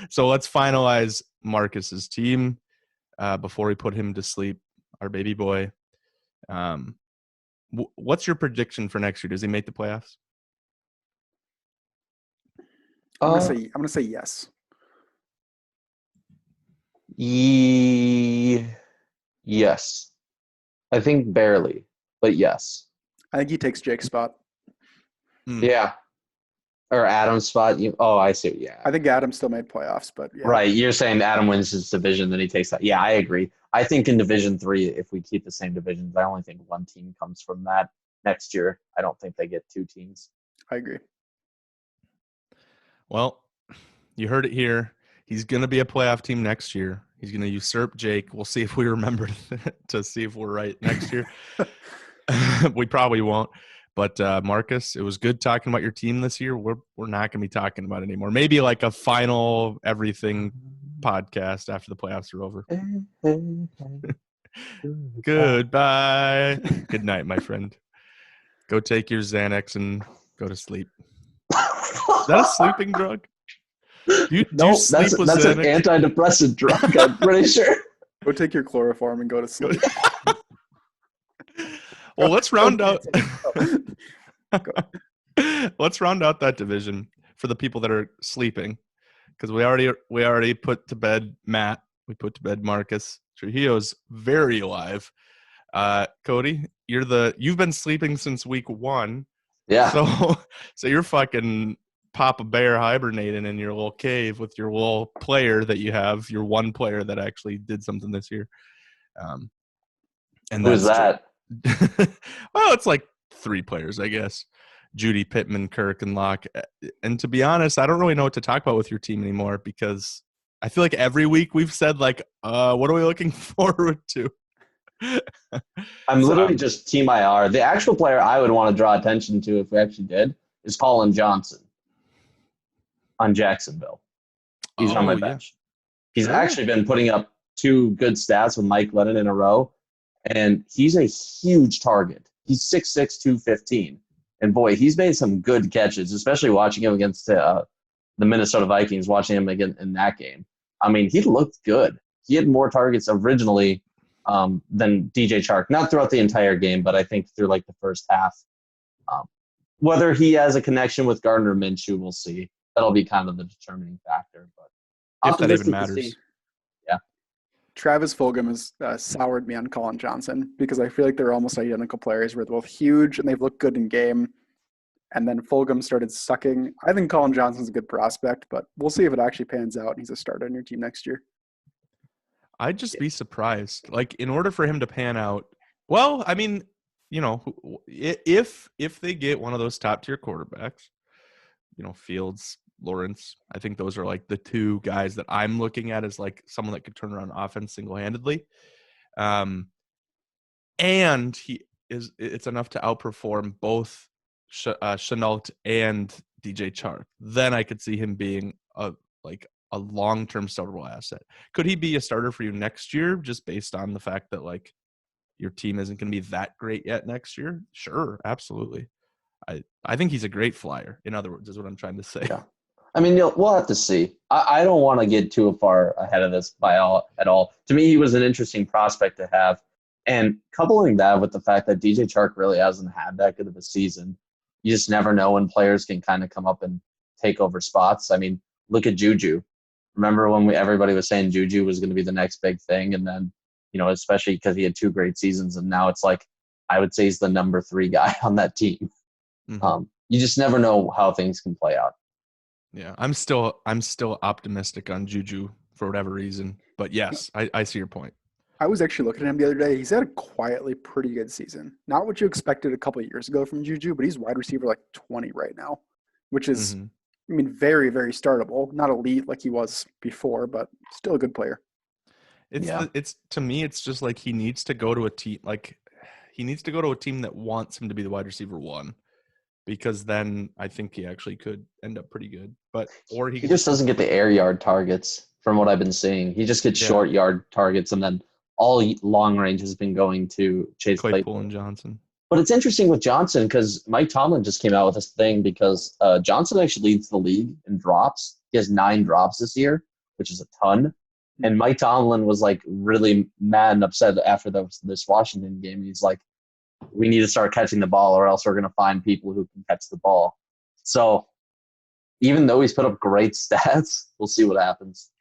So let's finalize Marcus's team before we put him to sleep, our baby boy. What's your prediction for next year? Does he make the playoffs? I'm gonna say yes. Yes. I think barely, but yes. I think he takes Jake's spot. Yeah. Or Adam's spot. I see. Yeah. I think Adam still made playoffs, but yeah. Right. You're saying Adam wins his division, then he takes that. Yeah, I agree. I think in Division 3, if we keep the same divisions, I only think 1 team comes from that next year. I don't think they get 2 teams. I agree. Well, you heard it here. He's going to be a playoff team next year. He's going to usurp Jake. We'll see if we remember to see if we're right next year. We probably won't. But Marcus, it was good talking about your team this year. We're not going to be talking about it anymore. Maybe like a final everything podcast after the playoffs are over. Goodbye. Good night, my friend. Go take your Xanax and go to sleep. Is that a sleeping drug? No, that's an antidepressant drug, I'm pretty sure. Go take your chloroform and go to sleep. Well, let's round out. Let's round out that division for the people that are sleeping, because we already put to bed Matt. We put to bed Marcus. Trujillo's very alive. Cody, you've been sleeping since week 1. Yeah. So you're fucking Papa Bear hibernating in your little cave with your little player that you have, your one player that actually did something this year. And Who's that's that? well, it's like 3 players, I guess. Judy, Pittman, Kirk, and Locke. And to be honest, I don't really know what to talk about with your team anymore because I feel like every week we've said like, what are we looking forward to? I'm So, literally just Team IR. The actual player I would want to draw attention to if we actually did is Colin Johnson on Jacksonville. He's on my yeah. bench. He's Sure. actually been putting up 2 good stats with Mike Lennon in a row, and he's a huge target. He's 6'6", 215. And boy, he's made some good catches, especially watching him against the Minnesota Vikings, watching him again in that game. I mean, he looked good. He had more targets originally than DJ Chark. Not throughout the entire game, but I think through like the first half. Whether he has a connection with Gardner Minshew, we'll see. That'll be kind of the determining factor. But if that even optimistic to matters. see. Yeah. Travis Fulgham has soured me on Colin Johnson because I feel like they're almost identical players. Where they're both huge and they've looked good in game. And then Fulgham started sucking. I think Colin Johnson's a good prospect, but we'll see if it actually pans out and he's a starter on your team next year. I'd just be surprised. Like, in order for him to pan out, well, I mean, you know, if they get one of those top tier quarterbacks, you know, Fields, Lawrence, I think those are like the 2 guys that I'm looking at as like someone that could turn around offense single-handedly. And it's enough to outperform both Chenault and DJ Chark. Then I could see him being a long-term startable asset. Could he be a starter for you next year just based on the fact that like your team isn't going to be that great yet next year? Sure, absolutely. I think he's a great flyer, in other words, is what I'm trying to say. Yeah. I mean, we'll have to see. I don't want to get too far ahead of this at all. To me, he was an interesting prospect to have. And coupling that with the fact that DJ Chark really hasn't had that good of a season, you just never know when players can kind of come up and take over spots. I mean, look at Juju. Remember when everybody was saying Juju was going to be the next big thing? And then, you know, especially because he had 2 great seasons. And now it's like, I would say he's the number 3 guy on that team. Mm-hmm. You just never know how things can play out. Yeah, I'm still optimistic on Juju for whatever reason. But yes, I see your point. I was actually looking at him the other day. He's had a quietly pretty good season. Not what you expected a couple of years ago from Juju, but he's wide receiver like 20 right now, which is, I mean, very, very startable. Not elite like he was before, but still a good player. It's to me, it's just like he needs to go to a team that wants him to be the wide receiver 1. Because then I think he actually could end up pretty good. Or he just doesn't get the air yard targets from what I've been seeing. He just gets short yard targets, and then all long range has been going to Chase Claypool and Johnson. But it's interesting with Johnson because Mike Tomlin just came out with this thing because Johnson actually leads the league in drops. He has 9 drops this year, which is a ton. And Mike Tomlin was like really mad and upset after this Washington game. He's like, we need to start catching the ball or else we're going to find people who can catch the ball. So even though he's put up great stats, we'll see what happens.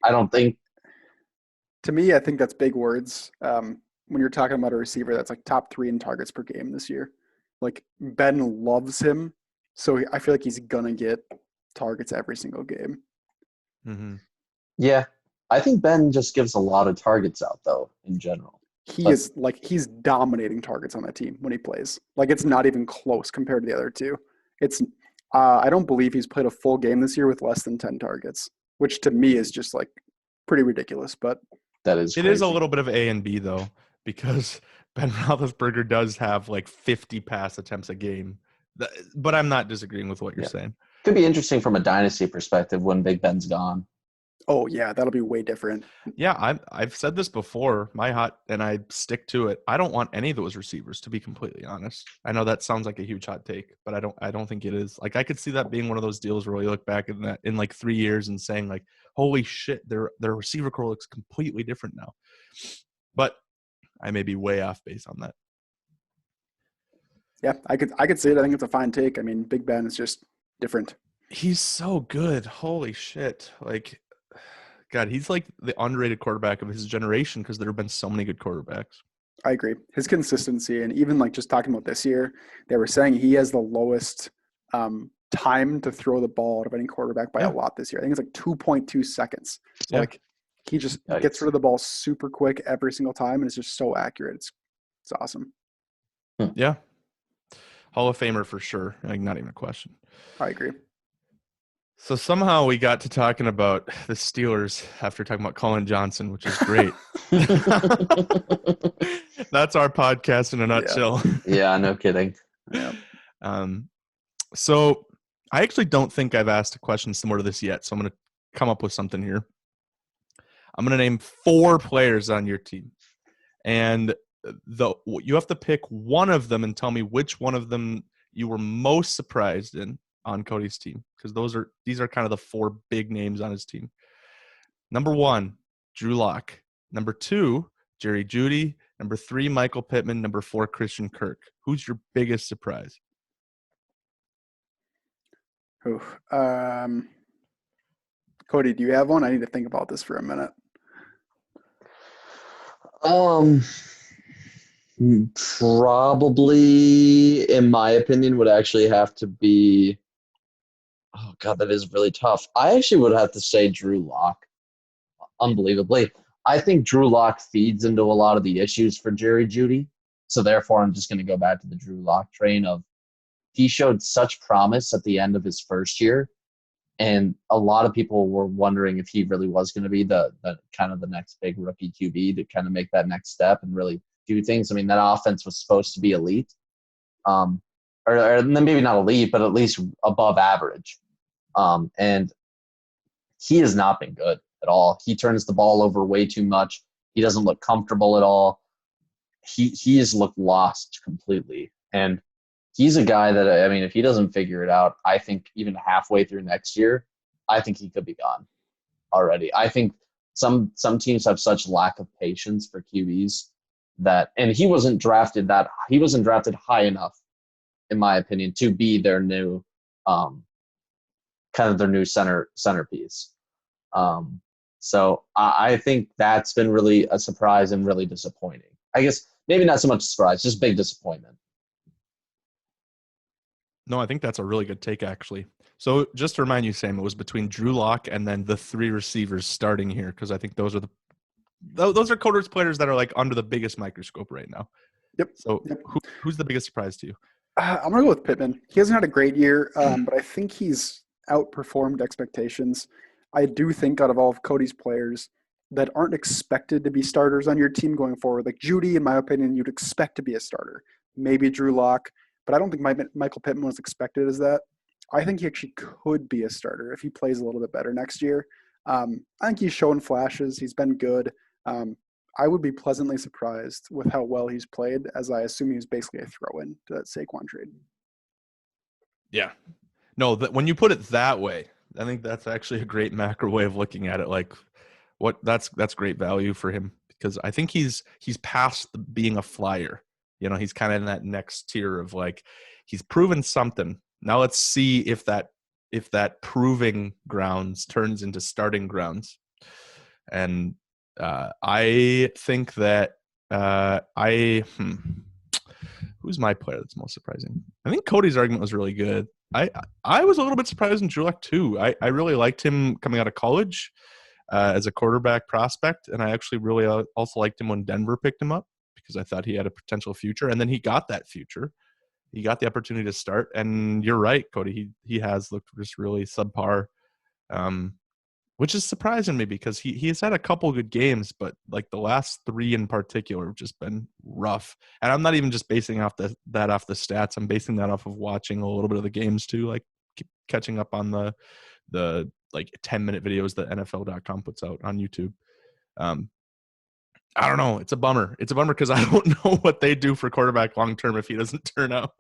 To me, I think that's big words. When you're talking about a receiver that's like top 3 in targets per game this year, like Ben loves him. So I feel like he's going to get targets every single game. Mm-hmm. Yeah. I think Ben just gives a lot of targets out though in general. He's dominating targets on that team when he plays. Like it's not even close compared to the other 2. It's I don't believe he's played a full game this year with less than 10 targets, which to me is just like pretty ridiculous. But it is a little bit of A and B though, because Ben Roethlisberger does have like 50 pass attempts a game. But I'm not disagreeing with what you're saying. Could be interesting from a dynasty perspective when Big Ben's gone. Oh, yeah, that'll be way different. Yeah, I've said this before, and I stick to it. I don't want any of those receivers, to be completely honest. I know that sounds like a huge hot take, but I don't think it is. Like, I could see that being one of those deals where you look back in like 3 years and saying like, holy shit, their receiver core looks completely different now. But I may be way off base on that. Yeah, I could see it. I think it's a fine take. I mean, Big Ben is just different. He's so good. Holy shit. Like, God, he's like the underrated quarterback of his generation because there have been so many good quarterbacks. I agree. His consistency, and even like just talking about this year, they were saying he has the lowest time to throw the ball out of any quarterback by a Yeah. lot this year. I think it's like 2.2 seconds. So Yeah. like he just Yikes. gets rid of the ball super quick every single time, and it's just so accurate. It's awesome. Yeah. Hall of Famer for sure. Like, not even a question. I agree. So somehow we got to talking about the Steelers after talking about Colin Johnson, which is great. That's our podcast in a nutshell. Yeah, no kidding. Yeah. So I actually don't think I've asked a question similar to this yet. So I'm going to come up with something here. I'm going to name 4 players on your team. And you have to pick one of them and tell me which one of them you were most surprised in on Cody's team, because these are kind of the 4 big names on his team. Number 1, Drew Lock. Number 2, Jerry Jeudy. Number 3, Michael Pittman. Number 4, Christian Kirk. Who's your biggest surprise? Ooh. Cody, do you have one? I need to think about this for a minute. Probably, in my opinion, would actually have to be. Oh God, that is really tough. I actually would have to say Drew Lock. Unbelievably, I think Drew Lock feeds into a lot of the issues for Jerry Jeudy. So therefore, I'm just going to go back to the Drew Lock train of he showed such promise at the end of his first year, and a lot of people were wondering if he really was going to be the kind of the next big rookie QB to kind of make that next step and really do things. I mean, that offense was supposed to be elite, or maybe not elite, but at least above average. And he has not been good at all. He turns the ball over way too much. He doesn't look comfortable at all. He has looked lost completely. And he's a guy that, I mean, if he doesn't figure it out, I think even halfway through next year, I think he could be gone already. I think some teams have such lack of patience for QBs that, and he wasn't drafted high enough, in my opinion, to be their new kind of their new centerpiece. So I think that's been really a surprise and really disappointing. I guess maybe not so much surprise, just big disappointment. No, I think that's a really good take, actually. So just to remind you, Sam, it was between Drew Lock and then the 3 receivers starting here, because I think those are Coder's players that are like under the biggest microscope right now. Yep. So who's the biggest surprise to you? I'm going to go with Pittman. He hasn't had a great year, but I think he's outperformed expectations. I do think out of all of Cody's players that aren't expected to be starters on your team going forward, like Jeudy, in my opinion, you'd expect to be a starter. Maybe Drew Lock, but I don't think Michael Pittman was expected as that. I think he actually could be a starter if he plays a little bit better next year. I think he's shown flashes. He's been good. I would be pleasantly surprised with how well he's played, as I assume he's basically a throw-in to that Saquon trade. Yeah. No, when you put it that way, I think that's actually a great macro way of looking at it. Like, that's great value for him, because I think he's past being a flyer. You know, he's kind of in that next tier of like, he's proven something. Now let's see if that proving grounds turns into starting grounds. And I think that who's my player that's most surprising? I think Cody's argument was really good. I was a little bit surprised in Drew Lock too. I really liked him coming out of college as a quarterback prospect, and I actually really also liked him when Denver picked him up, because I thought he had a potential future, and then he got that future. He got the opportunity to start, and you're right, Cody. He has looked just really subpar, which is surprising me, because he has had a couple good games, but like the last 3 in particular have just been rough. And I'm not even just basing that off the stats. I'm basing that off of watching a little bit of the games too, like catching up on the like 10-minute videos that NFL.com puts out on YouTube. I don't know. It's a bummer. It's a bummer because I don't know what they do for quarterback long term if he doesn't turn out.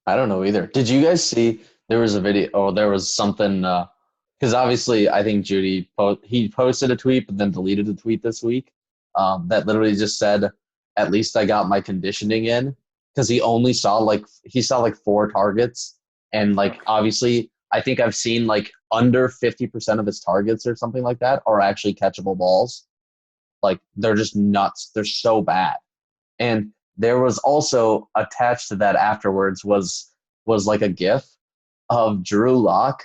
I don't know either. Did you guys see there was a video? Oh, there was something because obviously I think Jeudy he posted a tweet but then deleted a tweet this week that literally just said, "At least I got my conditioning in," because he saw like 4 targets, and like obviously I think I've seen like under 50% of his targets or something like that are actually catchable balls. Like they're just nuts. They're so bad. And there was also attached to that afterwards was like a GIF of Drew Lock.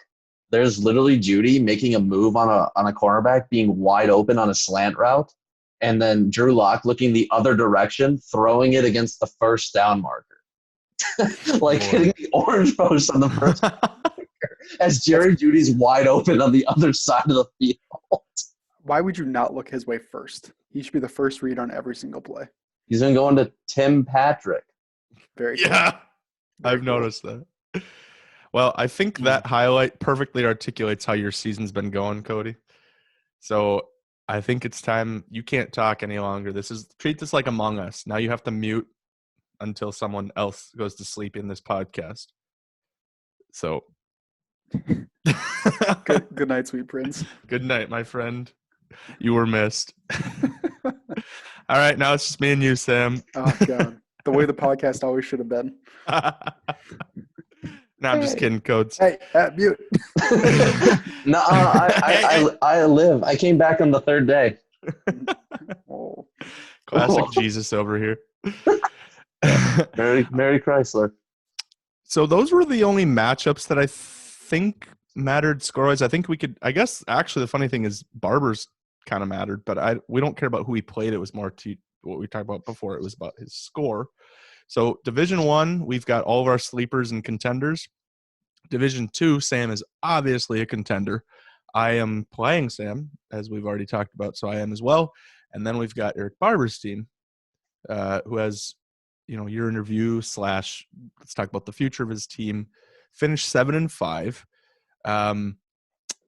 There's literally Judy making a move on a cornerback, being wide open on a slant route, and then Drew Lock looking the other direction, throwing it against the first down marker, like hitting the orange post on the first as Jerry Judy's wide open on the other side of the field. Why would you not look his way first? He should be the first read on every single play. He's going to go into Tim Patrick. Very cool. Yeah, Very I've noticed that. Well, I think that highlight perfectly articulates how your season's been going, Cody. So I think it's time. You can't talk any longer. Treat this like Among Us. Now you have to mute until someone else goes to sleep in this podcast. So Good night, sweet prince. Good night, my friend. You were missed. All right, now it's just me and you, Sam. Oh, God. The way the podcast always should have been. No, I'm just kidding, Codes. Hey, mute. No, I live. I came back on the third day. Oh. Classic Jesus over here. Mary Chrysler. So those were the only matchups that I think mattered score-wise. I guess actually the funny thing is Barber's kind of mattered, but we don't care about who he played. It was more to what we talked about before. It was about his score. So Division 1, we've got all of our sleepers and contenders. Division 2, Sam is obviously a contender. I am playing Sam, as we've already talked about, so I am as well. And then we've got Eric Barber's team, who has, year in review / let's talk about the future of his team, finished 7-5.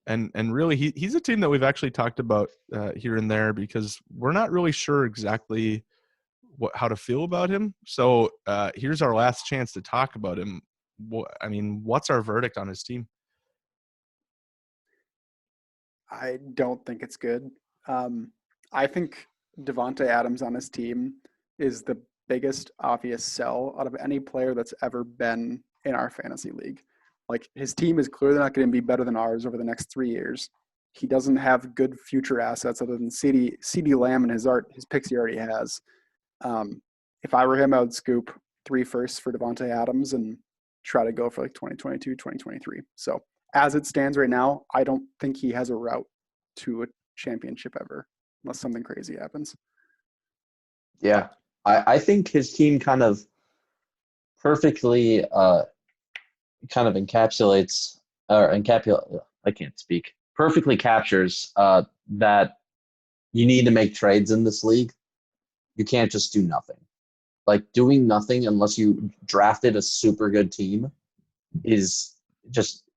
And really, he's a team that we've actually talked about here and there because we're not really sure exactly how to feel about him. So here's our last chance to talk about him. What's our verdict on his team? I don't think it's good. I think Davante Adams on his team is the biggest obvious sell out of any player that's ever been in our fantasy league. Like, his team is clearly not going to be better than ours over the next 3 years. He doesn't have good future assets other than CeeDee Lamb and his picks he already has. If I were him, I would scoop 3 firsts for Davante Adams and try to go for like 2022, 2023. So as it stands right now, I don't think he has a route to a championship ever, unless something crazy happens. Yeah, I think his team kind of perfectly encapsulates I can't speak. Perfectly captures that you need to make trades in this league. You can't just do nothing. Like, doing nothing unless you drafted a super good team is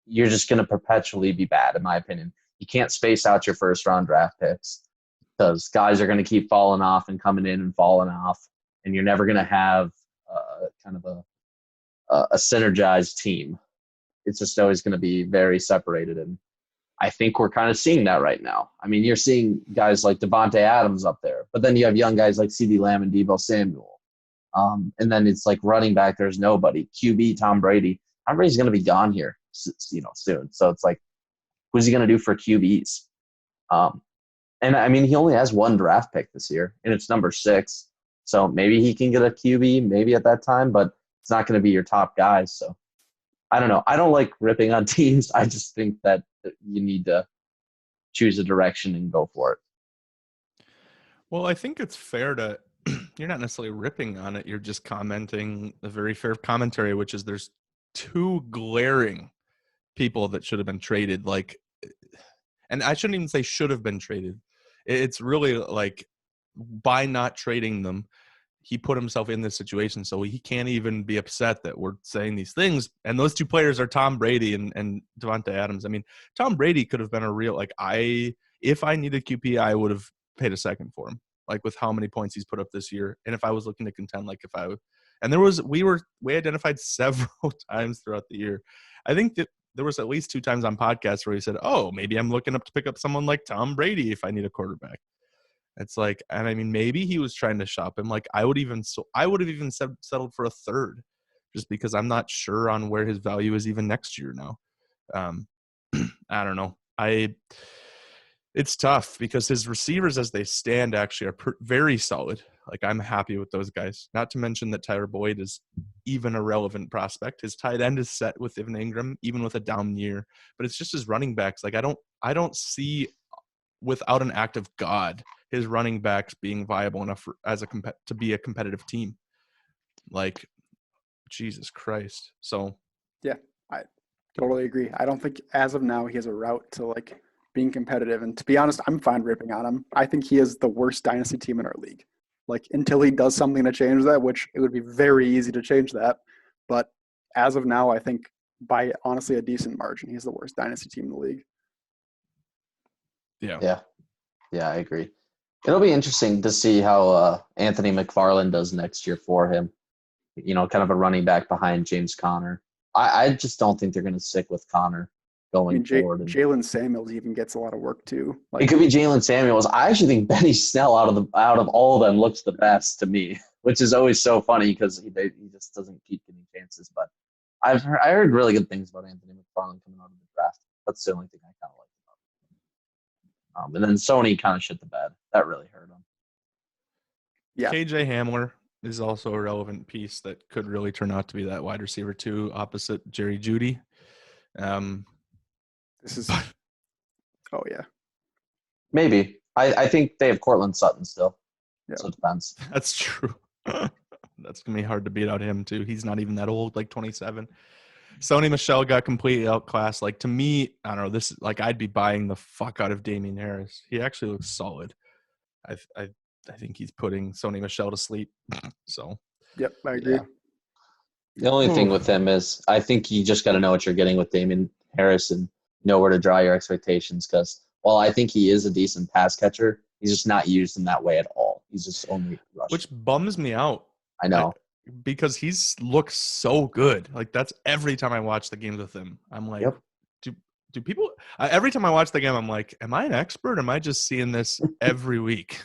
you're just going to perpetually be bad, in my opinion. You can't space out your first round draft picks because guys are going to keep falling off and coming in and falling off, and you're never going to have kind of a synergized team. It's just always going to be very separated, and I think we're kind of seeing that right now. I mean, you're seeing guys like Davante Adams up there, but then you have young guys like CeeDee Lamb and Deebo Samuel. And then it's like running back, there's nobody. QB, Tom Brady. Tom Brady's going to be gone here, soon. So it's like, who's he going to do for QBs? And I mean, he only has 1 draft pick this year, and it's number 6. So maybe he can get a QB maybe at that time, but it's not going to be your top guys. So I don't know. I don't like ripping on teams. I just think that you need to choose a direction and go for it. Well, I think it's fair to – you're not necessarily ripping on it. You're just commenting a very fair commentary, which is there's 2 glaring people that should have been traded. And I shouldn't even say should have been traded. It's really like, by not trading them, he put himself in this situation, so he can't even be upset that we're saying these things. And those 2 players are Tom Brady and Davante Adams. I mean, Tom Brady could have been a real if I needed QP, I would have paid a second for him, like with how many points he's put up this year. And if I was looking to contend, we identified several times throughout the year. I think that there was at least 2 times on podcasts where he said, "Oh, maybe I'm looking up to pick up someone like Tom Brady if I need a quarterback." It's like, and I mean, maybe he was trying to shop him. Like, I would have even settled for a 3rd, just because I'm not sure on where his value is even next year now. I don't know. It's tough because his receivers as they stand actually are very solid. Like, I'm happy with those guys. Not to mention that Tyler Boyd is even a relevant prospect. His tight end is set with Evan Ingram, even with a down year. But it's just his running backs. Like, I don't see, without an act of God, his running backs being viable enough to be a competitive team. Like, Jesus Christ. So Yeah, I totally agree. I don't think as of now he has a route to like being competitive. And to be honest, I'm fine ripping on him. I think he is the worst dynasty team in our league. Like until he does something to change that, which it would be very easy to change that. But as of now, I think by honestly a decent margin, he's the worst dynasty team in the league. yeah. Yeah, I agree. It'll be interesting to see how Anthony McFarland does next year for him. Kind of a running back behind James Conner. I just don't think they're going to stick with Conner going forward. And Jalen Samuels even gets a lot of work too. it could be Jalen Samuels. I actually think Benny Snell out of all of them looks the best to me, which is always so funny because he just doesn't keep getting chances. But I heard really good things about Anthony McFarland coming out of the draft. That's the only thing I kind of like about him. And then Sony kind of shit the bed. That really hurt him. Yeah. KJ Hamler is also a relevant piece that could really turn out to be that wide receiver too, opposite Jerry Jeudy. This is oh yeah. Maybe. I think they have Cortland Sutton still. Yeah. So it depends. That's true. That's going to be hard to beat out him too. He's not even that old, like 27. Sony Michel got completely outclassed. Like, to me, I don't know, this, like, I'd be buying the fuck out of Damian Harris. He actually looks solid. I think he's putting Sony Michel to sleep. So Yep, I agree. Yeah. The only thing with him is I think you just got to know what you're getting with Damian Harris and know where to draw your expectations, because while I think he is a decent pass catcher, he's just not used in that way at all. He's just only rushing. Which bums me out. I know. Because he's looks so good. Like, that's every time I watch the games with him. I'm like, Yep. do people every time I watch the game, I'm like, am I an expert? Am I just seeing this every week?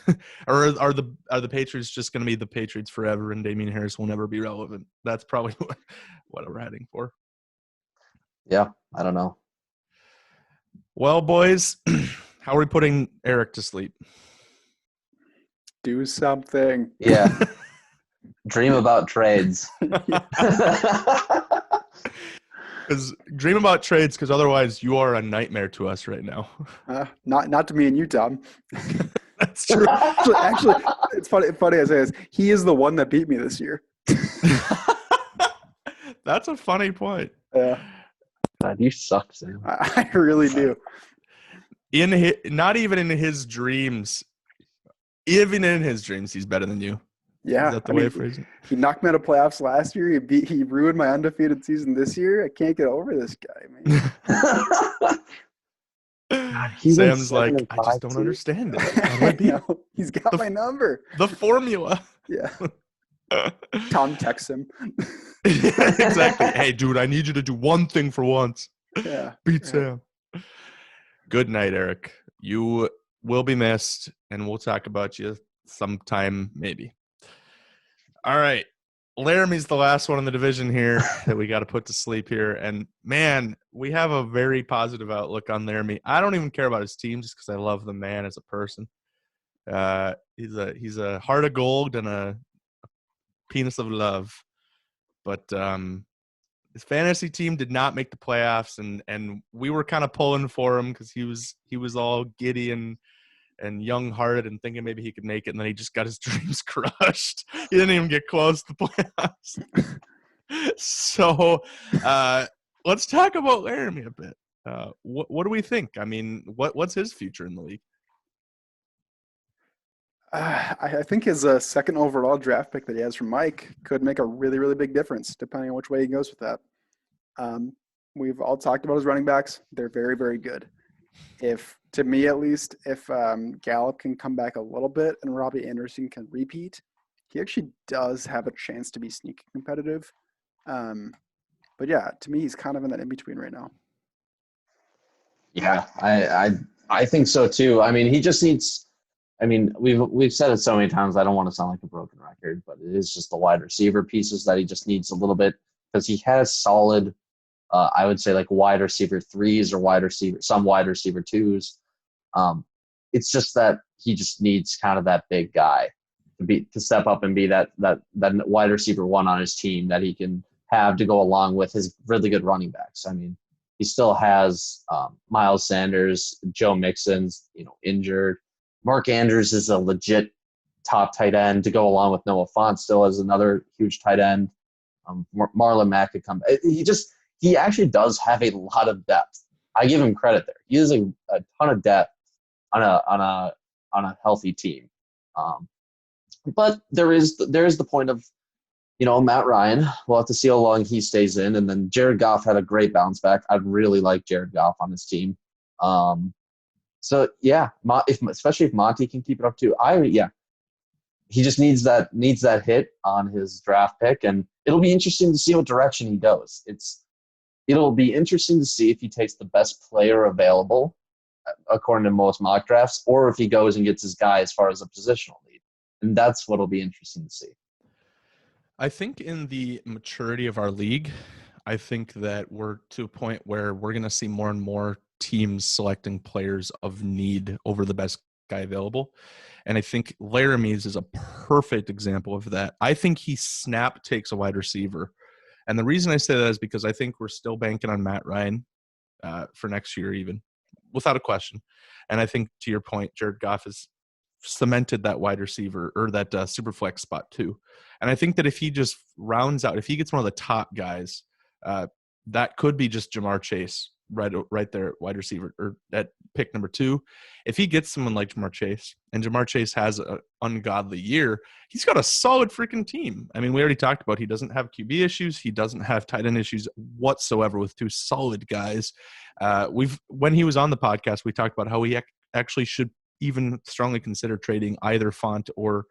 Or are the Patriots just going to be the Patriots forever and Damian Harris will never be relevant? That's probably what we're heading for. Yeah, I don't know. Well, boys, how are we putting Eric to sleep? Do something. Yeah. Dream about trades. Because dream about trades, because otherwise you are a nightmare to us right now. Not to me and you, Tom. That's true. Actually, it's funny. Funny as it is, he is the one that beat me this year. That's a funny point. Yeah, God, you suck, Sam. I really do. Not even in his dreams. Even in his dreams, he's better than you. Yeah, Is that the way of phrasing? He knocked me out of playoffs last year. He ruined my undefeated season this year. I can't get over this guy, man. God, Sam's like, I just don't understand it. How do I know. He's got my number. The formula. Yeah. Tom texts him. Exactly. Hey, dude, I need you to do one thing for once. Yeah. Beat Sam. Good night, Eric. You will be missed, and we'll talk about you sometime, maybe. All right. Laramie's the last one in the division here that we got to put to sleep here. And, man, we have a very positive outlook on Laramie. I don't even care about his team just because I love the man as a person. He's a heart of gold and a penis of love. But his fantasy team did not make the playoffs, and we were kind of pulling for him because he was all giddy and young-hearted and thinking maybe he could make it, and then he just got his dreams crushed. He didn't even get close to the playoffs. So let's talk about Laramie a bit. What do we think? I mean, what's his future in the league? I think his second overall draft pick that he has from Mike could make a really, really big difference, depending on which way he goes with that. We've all talked about his running backs. They're very, very good. To me at least, if Gallup can come back a little bit and Robbie Anderson can repeat, he actually does have a chance to be sneaky competitive. But yeah, to me, he's kind of in that in-between right now. Yeah, I think so too. I mean, he just needs – I mean, we've said it so many times, I don't want to sound like a broken record, but it is just the wide receiver pieces that he just needs a little bit, because he has solid – I would say like wide receiver threes or some wide receiver twos. It's just that he just needs kind of that big guy. to step up and be that wide receiver one on his team that he can have to go along with his really good running backs. I mean, he still has Miles Sanders, Joe Mixon's injured. Mark Andrews is a legit top tight end to go along with Noah Fant. Still as another huge tight end. Marlon Mack could come. He actually does have a lot of depth. I give him credit there. He has a ton of depth on a healthy team. But there is the point of Matt Ryan. We'll have to see how long he stays in, and then Jared Goff had a great bounce back. I'd really like Jared Goff on his team. So yeah, especially if Monty can keep it up too. He just needs that hit on his draft pick, and it'll be interesting to see what direction he goes. It'll be interesting to see if he takes the best player available, according to most mock drafts, or if he goes and gets his guy as far as a positional need. And that's what'll be interesting to see. I think in the maturity of our league, I think that we're to a point where we're going to see more and more teams selecting players of need over the best guy available. And I think Laramie's is a perfect example of that. I think he snap takes a wide receiver. And the reason I say that is because I think we're still banking on Matt Ryan for next year even, without a question. And I think, to your point, Jared Goff has cemented that wide receiver or that super flex spot too. And I think that if he just rounds out, if he gets one of the top guys, that could be just Jamar Chase right there at wide receiver or at pick number 2. If he gets someone like Jamar Chase and Jamar Chase has an ungodly year, he's got a solid freaking team. I mean, we already talked about he doesn't have QB issues. He doesn't have tight end issues whatsoever with 2 solid guys. When he was on the podcast, we talked about how he actually should even strongly consider trading either Font or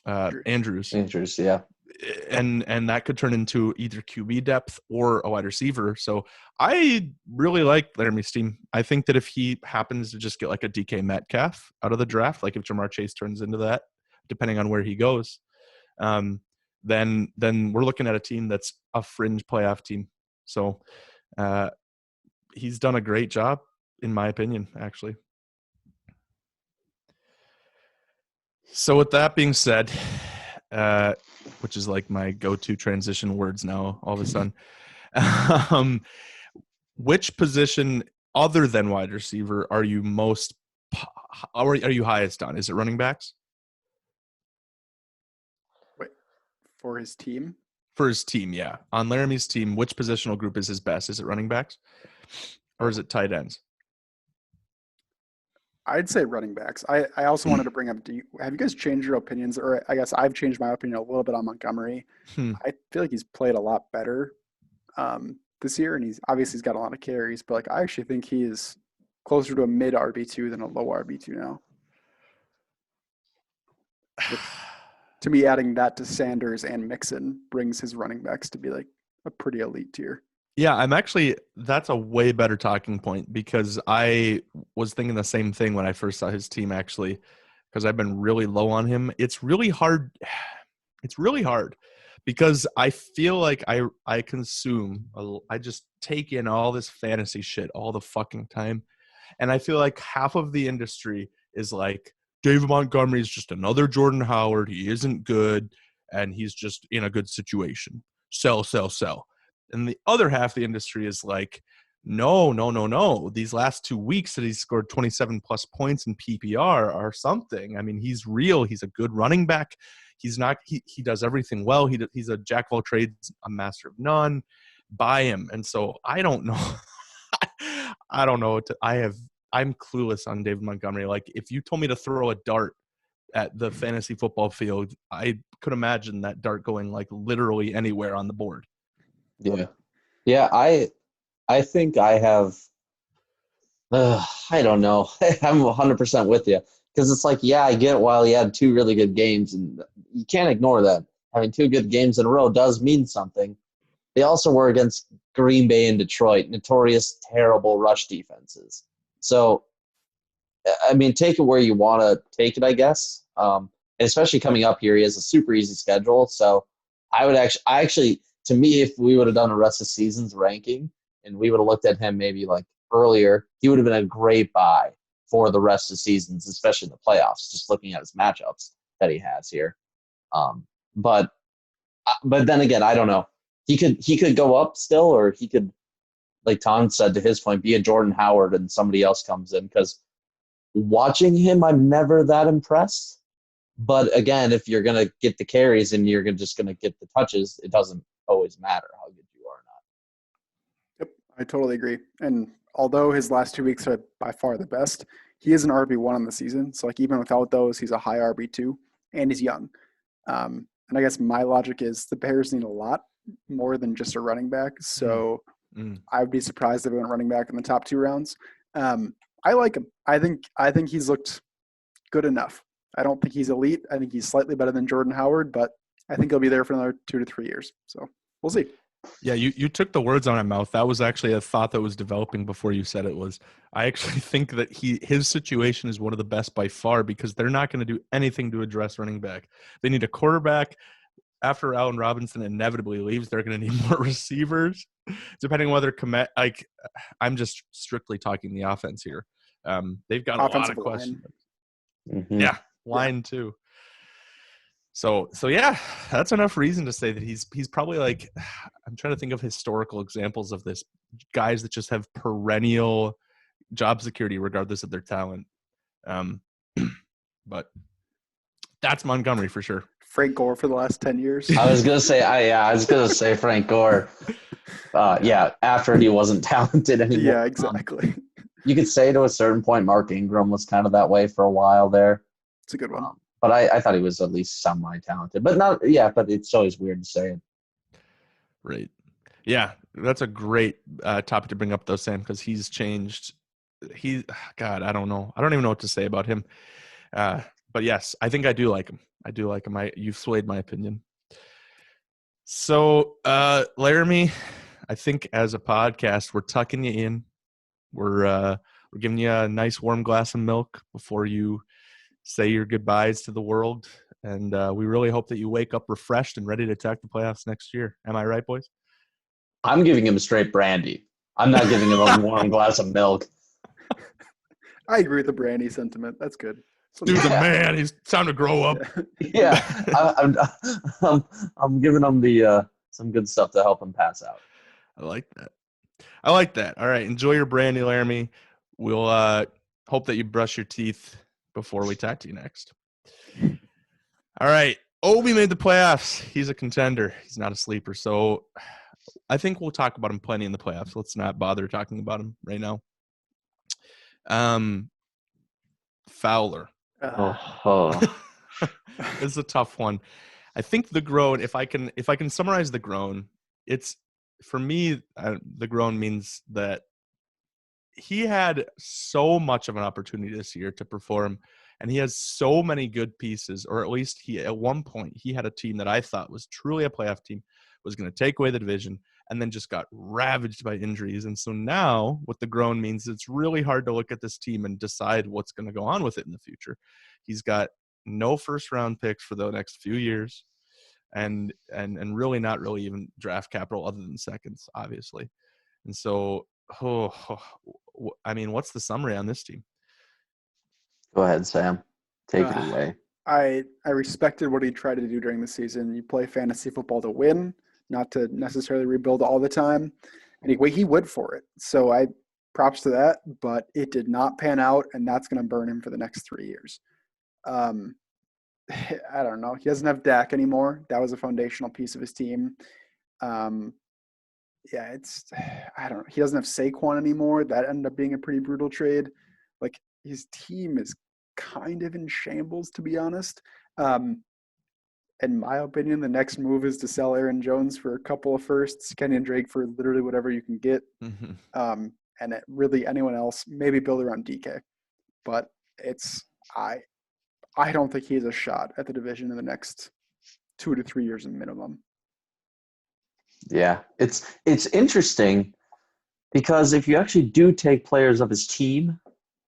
Andrews. Andrews, yeah. And that could turn into either QB depth or a wide receiver. So I really like Laramie's team. I think that if he happens to just get like a DK Metcalf out of the draft, like if Jamar Chase turns into that, depending on where he goes, then we're looking at a team that's a fringe playoff team. So he's done a great job, in my opinion, actually. So with that being said, which is like my go-to transition words now all of a sudden, which position other than wide receiver are you highest on? Is it running backs? Wait, for his team? For his team, yeah. On Laramie's team, which positional group is his best? Is it running backs or is it tight ends? I'd say running backs. I also wanted to bring up, have you guys changed your opinions? Or I guess I've changed my opinion a little bit on Montgomery. I feel like he's played a lot better this year, and he's got a lot of carries, but like I actually think he is closer to a mid RB2 than a low RB2 now. To me, adding that to Sanders and Mixon brings his running backs to be like a pretty elite tier. Yeah, that's a way better talking point because I was thinking the same thing when I first saw his team, actually, because I've been really low on him. It's really hard. It's really hard because I feel like I just take in all this fantasy shit all the fucking time. And I feel like half of the industry is like, David Montgomery is just another Jordan Howard. He isn't good, and he's just in a good situation. Sell, sell, sell. And the other half of the industry is like, no. These last 2 weeks that he's scored 27 plus points in PPR are something. I mean, he's real. He's a good running back. He's not. He does everything well. He's a jack of all trades, a master of none. Buy him. And so I don't know. I don't know. I'm clueless on David Montgomery. Like, if you told me to throw a dart at the fantasy football field, I could imagine that dart going like literally anywhere on the board. Yeah. I think I have. I don't know. I'm 100% with you because it's like, yeah, I get while he had 2 really good games, and you can't ignore that. Having 2 good games in a row does mean something. They also were against Green Bay and Detroit, notorious terrible rush defenses. So, I mean, take it where you want to take it, I guess. And especially coming up here, he has a super easy schedule. So, I actually, to me, if we would have done a rest of season's ranking and we would have looked at him maybe like earlier, he would have been a great buy for the rest of seasons, especially in the playoffs, just looking at his matchups. that he has here. But then again, I don't know. He could go up still, or he could, like Tom said to his point, be a Jordan Howard and somebody else comes in. Because watching him, I'm never that impressed. But again, if you're gonna get the carries and you're just gonna get the touches, it doesn't always matter how good you are or not. Yep, I totally agree. And although his last 2 weeks are by far the best, he is an RB1 on the season. So like even without those, he's a high RB2, and he's young. And I guess my logic is the Bears need a lot more than just a running back. So I would be surprised if we went running back in the top 2 rounds. I like him. I think he's looked good enough. I don't think he's elite. I think he's slightly better than Jordan Howard, but I think he'll be there for another 2 to 3 years. So we'll see. Yeah, you took the words out of my mouth. That was actually a thought that was developing before you said it. Was I actually think that his situation is one of the best by far, because they're not going to do anything to address running back. They need a quarterback. After Allen Robinson inevitably leaves, they're going to need more receivers, depending on whether I'm just strictly talking the offense here. They've got Offensive a lot of questions. Mm-hmm. Yeah, line too. So yeah, that's enough reason to say that he's probably like, I'm trying to think of historical examples of this, guys that just have perennial job security regardless of their talent. But that's Montgomery for sure. Frank Gore for the last 10 years. I was gonna say Frank Gore. After he wasn't talented anymore. Yeah, exactly. You could say to a certain point, Mark Ingram was kind of that way for a while there. It's a good one. But I thought he was at least semi-talented. But not, yeah, but it's always weird to say it. Right. Yeah, that's a great topic to bring up, though, Sam, because he's changed. God, I don't know. I don't even know what to say about him. But yes, I think I do like him. You've swayed my opinion. So, Laramie, I think as a podcast, we're tucking you in. We're giving you a nice warm glass of milk before you say your goodbyes to the world. And we really hope that you wake up refreshed and ready to attack the playoffs next year. Am I right, boys? I'm giving him straight brandy. I'm not giving him a warm glass of milk. I agree with the brandy sentiment. That's good. Dude's a man. He's time to grow up. Yeah, I'm giving him some good stuff to help him pass out. I like that. All right, enjoy your brandy, Laramie. We'll hope that you brush your teeth before we talk to you next. All right, Obi made the playoffs. He's a contender. He's not a sleeper. So I think we'll talk about him plenty in the playoffs. Let's not bother talking about him right now. Fowler. It's a tough one. I think the groan, if I can summarize the groan, it's, for me, the groan means that he had so much of an opportunity this year to perform, and he has so many good pieces, or at least at one point he had a team that I thought was truly a playoff team, was going to take away the division, and then just got ravaged by injuries. And so now what the groan means, it's really hard to look at this team and decide what's going to go on with it in the future. He's got no first round picks for the next few years, and really not really even draft capital other than seconds, obviously. And so, I mean, what's the summary on this team? Go ahead, Sam. Take it away. I respected what he tried to do during the season. You play fantasy football to win, not to necessarily rebuild all the time. Anyway, he would for it. So I props to that, but it did not pan out, and that's going to burn him for the next 3 years. I don't know. He doesn't have Dak anymore. That was a foundational piece of his team. I don't know. He doesn't have Saquon anymore. That ended up being a pretty brutal trade. Like, his team is kind of in shambles, to be honest. In my opinion, the next move is to sell Aaron Jones for a couple of firsts, Kenyon Drake for literally whatever you can get. Mm-hmm. And really anyone else, maybe build around DK. But I don't think he has a shot at the division in the next 2 to 3 years minimum. Yeah, it's interesting because if you actually do take players of his team,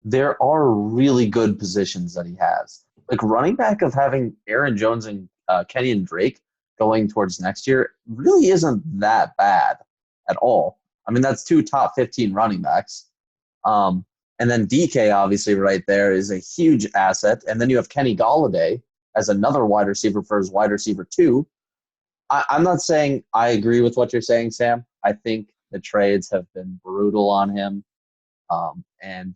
there are really good positions that he has. Like running back, of having Aaron Jones and Kenyon Drake going towards next year really isn't that bad at all. I mean, that's 2 top 15 running backs. And then DK, obviously, right there is a huge asset. And then you have Kenny Golladay, as another wide receiver for his wide receiver 2. I'm not saying I agree with what you're saying, Sam. I think the trades have been brutal on him. And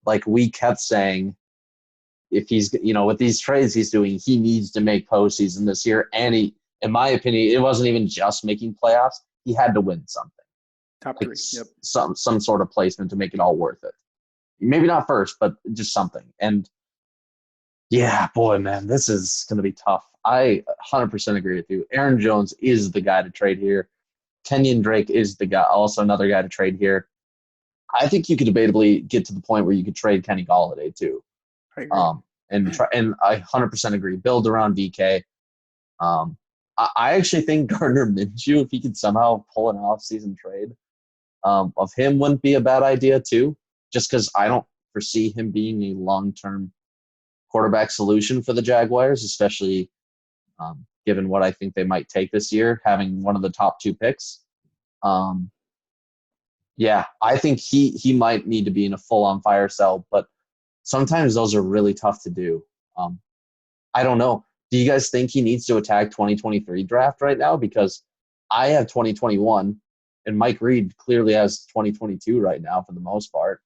like we kept saying, if he's, with these trades he's doing, he needs to make postseason this year. And he, in my opinion, it wasn't even just making playoffs. He had to win something. Top Like 3. Yep. some sort of placement to make it all worth it. Maybe not first, but just something. And yeah, boy, man, this is going to be tough. I 100% agree with you. Aaron Jones is the guy to trade here. Kenyon Drake is the guy, also another guy to trade here. I think you could debatably get to the point where you could trade Kenny Golladay too. I agree. And I 100% agree. Build around DK. I actually think Gardner Minshew, if he could somehow pull an off-season trade of him, wouldn't be a bad idea too. Just because I don't foresee him being a long-term quarterback solution for the Jaguars, especially given what I think they might take this year, having one of the top 2 picks. Yeah, I think he might need to be in a full-on fire sale, but sometimes those are really tough to do. I don't know. Do you guys think he needs to attack 2023 draft right now? Because I have 2021, and Mike Reed clearly has 2022 right now for the most part.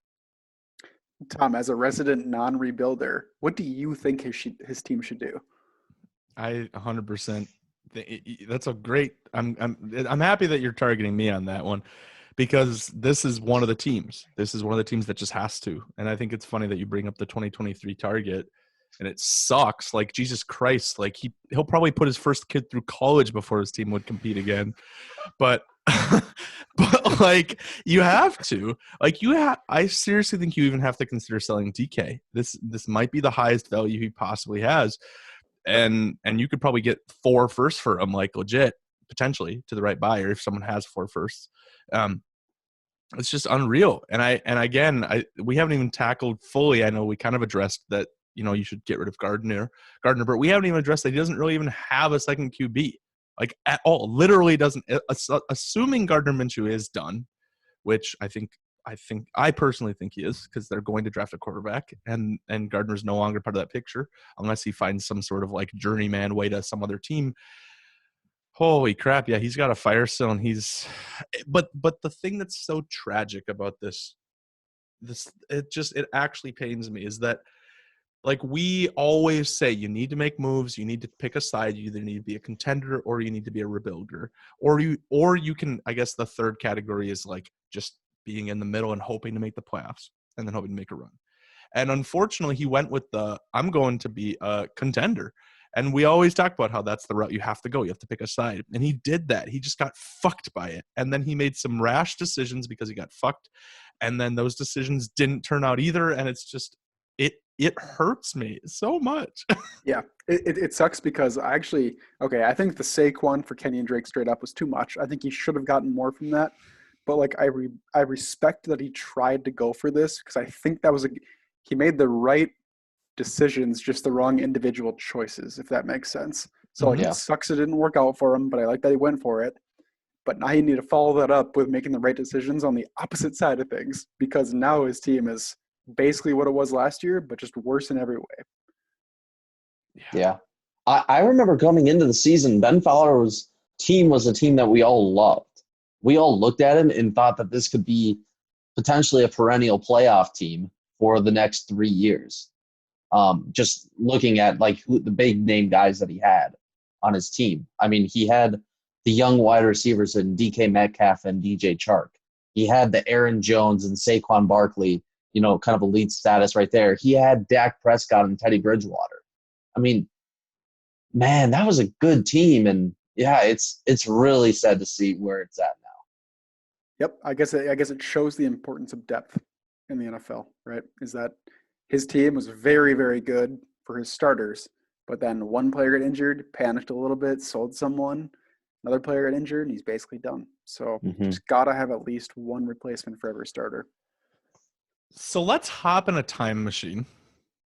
Tom, as a resident non-rebuilder, what do you think his team should do? I 100%. That's a great. I'm happy that you're targeting me on that one, because this is one of the teams. This is one of the teams that just has to. And I think it's funny that you bring up the 2023 target, and it sucks. Like, Jesus Christ, like he'll probably put his first kid through college before his team would compete again. But but like, you have to. Like, I seriously think you even have to consider selling DK. This might be the highest value he possibly has. And you could probably get 4 firsts for him, like legit, potentially, to the right buyer if someone has 4 firsts. It's just unreal. And we haven't even tackled fully. I know we kind of addressed that, you should get rid of Gardner, but we haven't even addressed that he doesn't really even have a second QB, like, at all. Literally doesn't. Assuming Gardner Minshew is done, which I personally think he is, because they're going to draft a quarterback, and Gardner's no longer part of that picture unless he finds some sort of like journeyman way to some other team. Holy crap. Yeah, he's got a fire sale, and but the thing that's so tragic about this, it actually pains me, is that, like, we always say you need to make moves, you need to pick a side, you either need to be a contender or you need to be a rebuilder, or you can, I guess the third category is like just being in the middle and hoping to make the playoffs and then hoping to make a run. And unfortunately, he went with I'm going to be a contender. And we always talk about how that's the route you have to go. You have to pick a side. And he did that. He just got fucked by it. And then he made some rash decisions because he got fucked. And then those decisions didn't turn out either. And it's just, it hurts me so much. Yeah, it sucks because I think the Saquon for Kenyon Drake straight up was too much. I think he should have gotten more from that. But like, I respect that he tried to go for this, because I think that he made the right decisions, just the wrong individual choices, if that makes sense. So like, It sucks it didn't work out for him, but I like that he went for it. But now you need to follow that up with making the right decisions on the opposite side of things, because now his team is basically what it was last year, but just worse in every way. Yeah. I remember coming into the season, Ben Fowler's team was a team that we all loved. We all looked at him and thought that this could be potentially a perennial playoff team for the next 3 years. Just looking at like the big name guys that he had on his team. I mean, he had the young wide receivers in DK Metcalf and DJ Chark. He had the Aaron Jones and Saquon Barkley, kind of elite status right there. He had Dak Prescott and Teddy Bridgewater. I mean, man, that was a good team. And yeah, it's really sad to see where it's at now. Yep, I guess it shows the importance of depth in the NFL, right? Is that his team was very, very good for his starters, but then one player got injured, panicked a little bit, sold someone, another player got injured, and he's basically done. So just gotta have at least one replacement for every starter. So let's hop in a time machine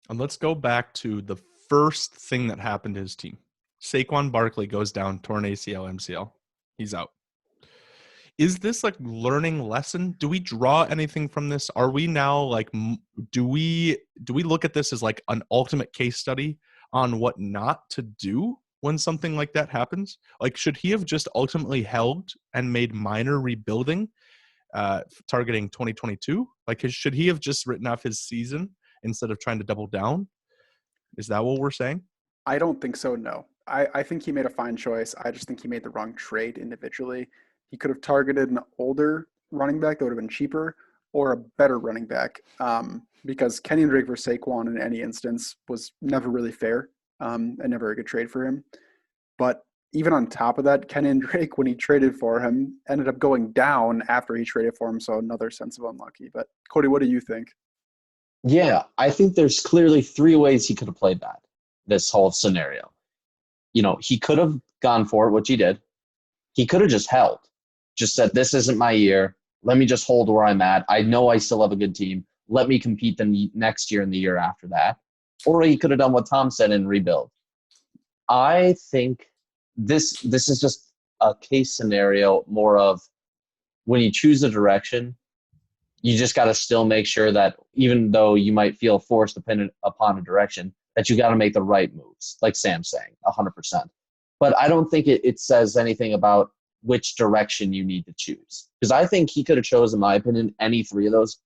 and let's go back to the first thing that happened to his team. Saquon Barkley goes down, torn ACL, MCL. He's out. Is this like learning lesson? Do we draw anything from this? Are we now like, do we look at this as like an ultimate case study on what not to do when something like that happens? Like, should he have just ultimately held and made minor rebuilding, targeting 2022? Like, should he have just written off his season instead of trying to double down? Is that what we're saying? I don't think so, no. I think he made a fine choice. I just think he made the wrong trade individually. He could have targeted an older running back that would have been cheaper, or a better running back, because Kenyon Drake versus Saquon in any instance was never really fair, and never a good trade for him. But even on top of that, Kenyon Drake, when he traded for him, ended up going down after he traded for him, so another sense of unlucky. But Cody, what do you think? Yeah, I think there's clearly three ways he could have played this whole scenario. He could have gone for it, which he did. He could have just held, just said, this isn't my year. Let me just hold where I'm at. I know I still have a good team. Let me compete the next year and the year after that. Or he could have done what Tom said and rebuild. I think this is just a case scenario more of when you choose a direction, you just got to still make sure that even though you might feel forced dependent upon a direction, that you got to make the right moves, like Sam's saying, 100%. But I don't think it says anything about which direction you need to choose. Because I think he could have chosen, in my opinion, any three of those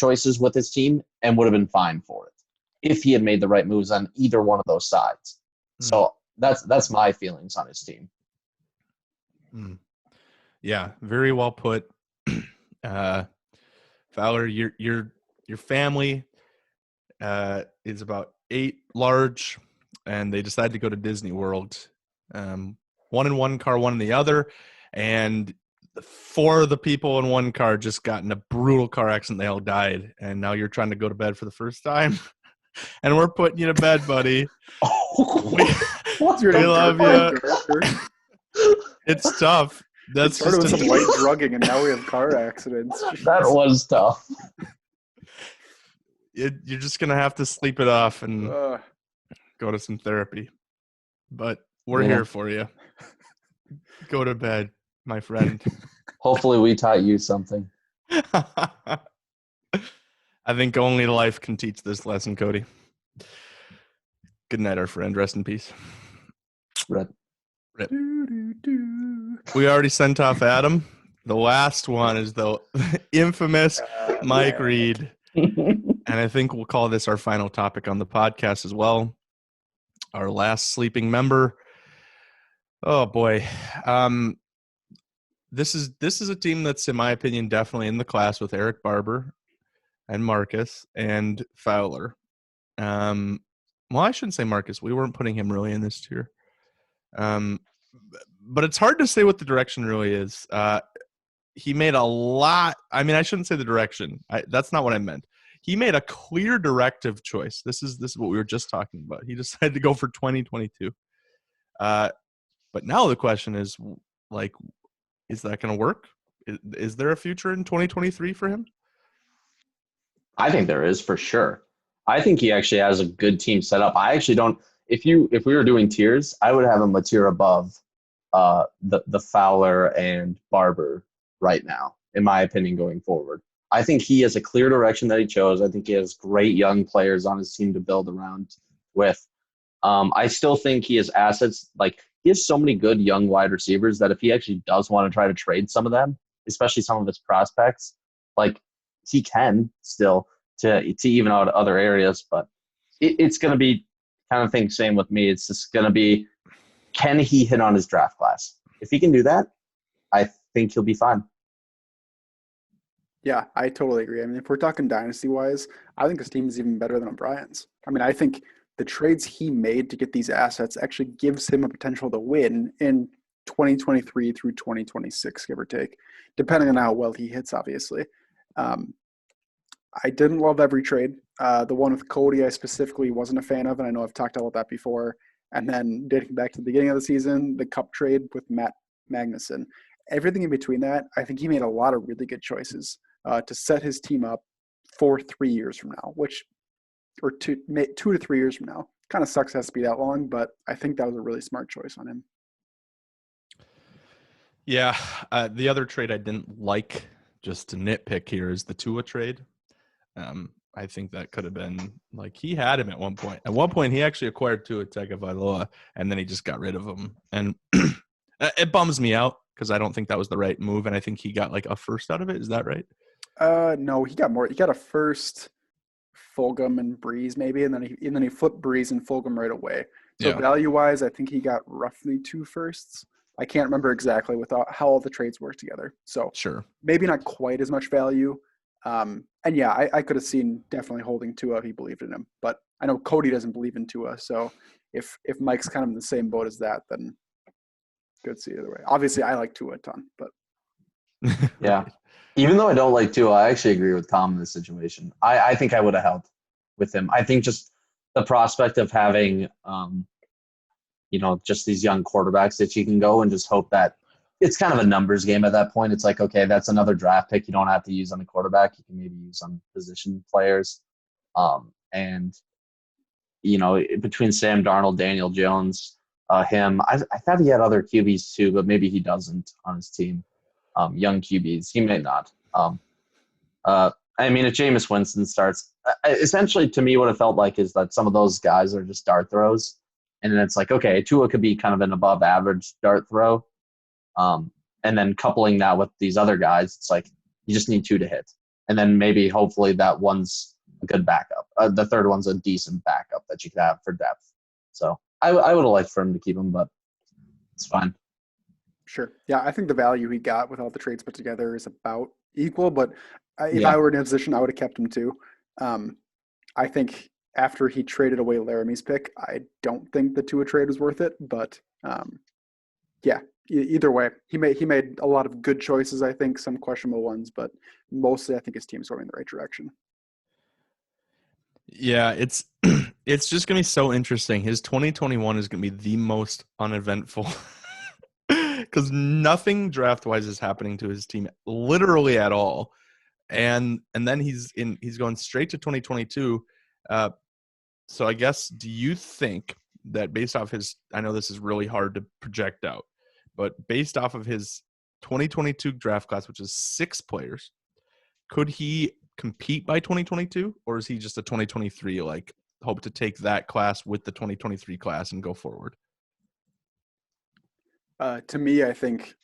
choices with his team and would have been fine for it if he had made the right moves on either one of those sides. So that's my feelings on his team. Yeah, very well put. Fowler, your family is about 8 large, and they decided to go to Disney World. One in one car, one in the other, and 4 of the people in one car just got in a brutal car accident. They all died, and now you're trying to go to bed for the first time, and we're putting you to bed, buddy. We love you. It's tough. It started with some light drugging, and now we have car accidents. That was tough. You're just going to have to sleep it off and go to some therapy. But we're here for you. Go to bed, my friend. Hopefully we taught you something. I think only life can teach this lesson, Cody. Good night, our friend. Rest in peace. Rip. We already sent off Adam. The last one is the infamous Mike Reed. And I think we'll call this our final topic on the podcast as well. Our last sleeping member. Oh boy. This is a team that's, in my opinion, definitely in the class with Eric Barber and Marcus and Fowler. Well, I shouldn't say Marcus. We weren't putting him really in this tier. But it's hard to say what the direction really is. He made a lot. I mean, I shouldn't say the direction. That's not what I meant. He made a clear directive choice. This is what we were just talking about. He decided to go for 2022. But now the question is, like, is that going to work? Is there a future in 2023 for him? I think there is, for sure. I think he actually has a good team set up. I actually don't. If we were doing tiers, I would have him a tier above the Fowler and Barber right now, in my opinion, going forward. I think he has a clear direction that he chose. I think he has great young players on his team to build around with. I still think he has assets. Like, he has so many good young wide receivers that if he actually does want to try to trade some of them, especially some of his prospects, like, he can still to even out other areas. But it's going to be kind of thing. Same with me. It's just going to be, can he hit on his draft class? If he can do that, I think he'll be fine. Yeah, I totally agree. I mean, if we're talking dynasty-wise, I think his team is even better than O'Brien's. I mean, I think the trades he made to get these assets actually gives him a potential to win in 2023 through 2026, give or take, depending on how well he hits, obviously. I didn't love every trade. The one with Cody I specifically wasn't a fan of, and I know I've talked about that before. And then dating back to the beginning of the season, the Cup trade with Matt Magnuson. Everything in between that, I think he made a lot of really good choices to set his team up for 3 years from now, or 2 to 3 years from now. Kind of sucks it has to be that long, but I think that was a really smart choice on him. Yeah, the other trade I didn't like, just to nitpick here, is the Tua trade. I think that could have been like he had him at one point. At one point, he actually acquired Tua Tagovailoa, and then he just got rid of him. And it bums me out because I don't think that was the right move, and I think he got like a first out of it. Is that right? No, he got more. He got a first, Fulgham and Breeze maybe, and then he flipped Breeze and Fulgham right away. So Yeah. value wise, I think he got roughly 2 firsts. I can't remember exactly how all the trades work together. So Sure. maybe not quite as much value. And yeah, I could have seen definitely holding Tua if he believed in him. But I know Cody doesn't believe in Tua. So if Mike's kind of in the same boat as that, then good to see either way. Obviously, I like Tua a ton, but Yeah. Even though I don't like Tua, I actually agree with Tom in this situation. I think I would have held with him. I think just the prospect of having, just these young quarterbacks that you can go and just hope that it's kind of a numbers game at that point. It's like, okay, that's another draft pick you don't have to use on a quarterback. You can maybe use on position players. And between Sam Darnold, Daniel Jones, him, I thought he had other QBs too, but maybe he doesn't on his team. Young QBs, he may not. If Jameis Winston starts, essentially to me, what it felt like is that some of those guys are just dart throws, and then it's like, okay, Tua could be kind of an above average dart throw, and then coupling that with these other guys, it's like you just need 2 to hit, and then maybe hopefully that one's a good backup. The third one's a decent backup that you could have for depth. So I would have liked for him to keep him, but it's fine. sure. Yeah, I think the value he got with all the trades put together is about equal, but if I were in a position, I would have kept him too. I think after he traded away Laramie's pick, I don't think the Tua trade was worth it, but yeah, either way, he made a lot of good choices, I think, some questionable ones, but mostly I think his team's going in the right direction. Yeah, it's it's just gonna be so interesting. His 2021 is gonna be the most uneventful because nothing draft wise is happening to his team literally at all. And then he's going straight to 2022. So I guess, do you think that based off his, I know this is really hard to project out, but based off of his 2022 draft class, which is 6 players, could he compete by 2022, or is he just a 2023 like hope to take that class with the 2023 class and go forward? To me, I think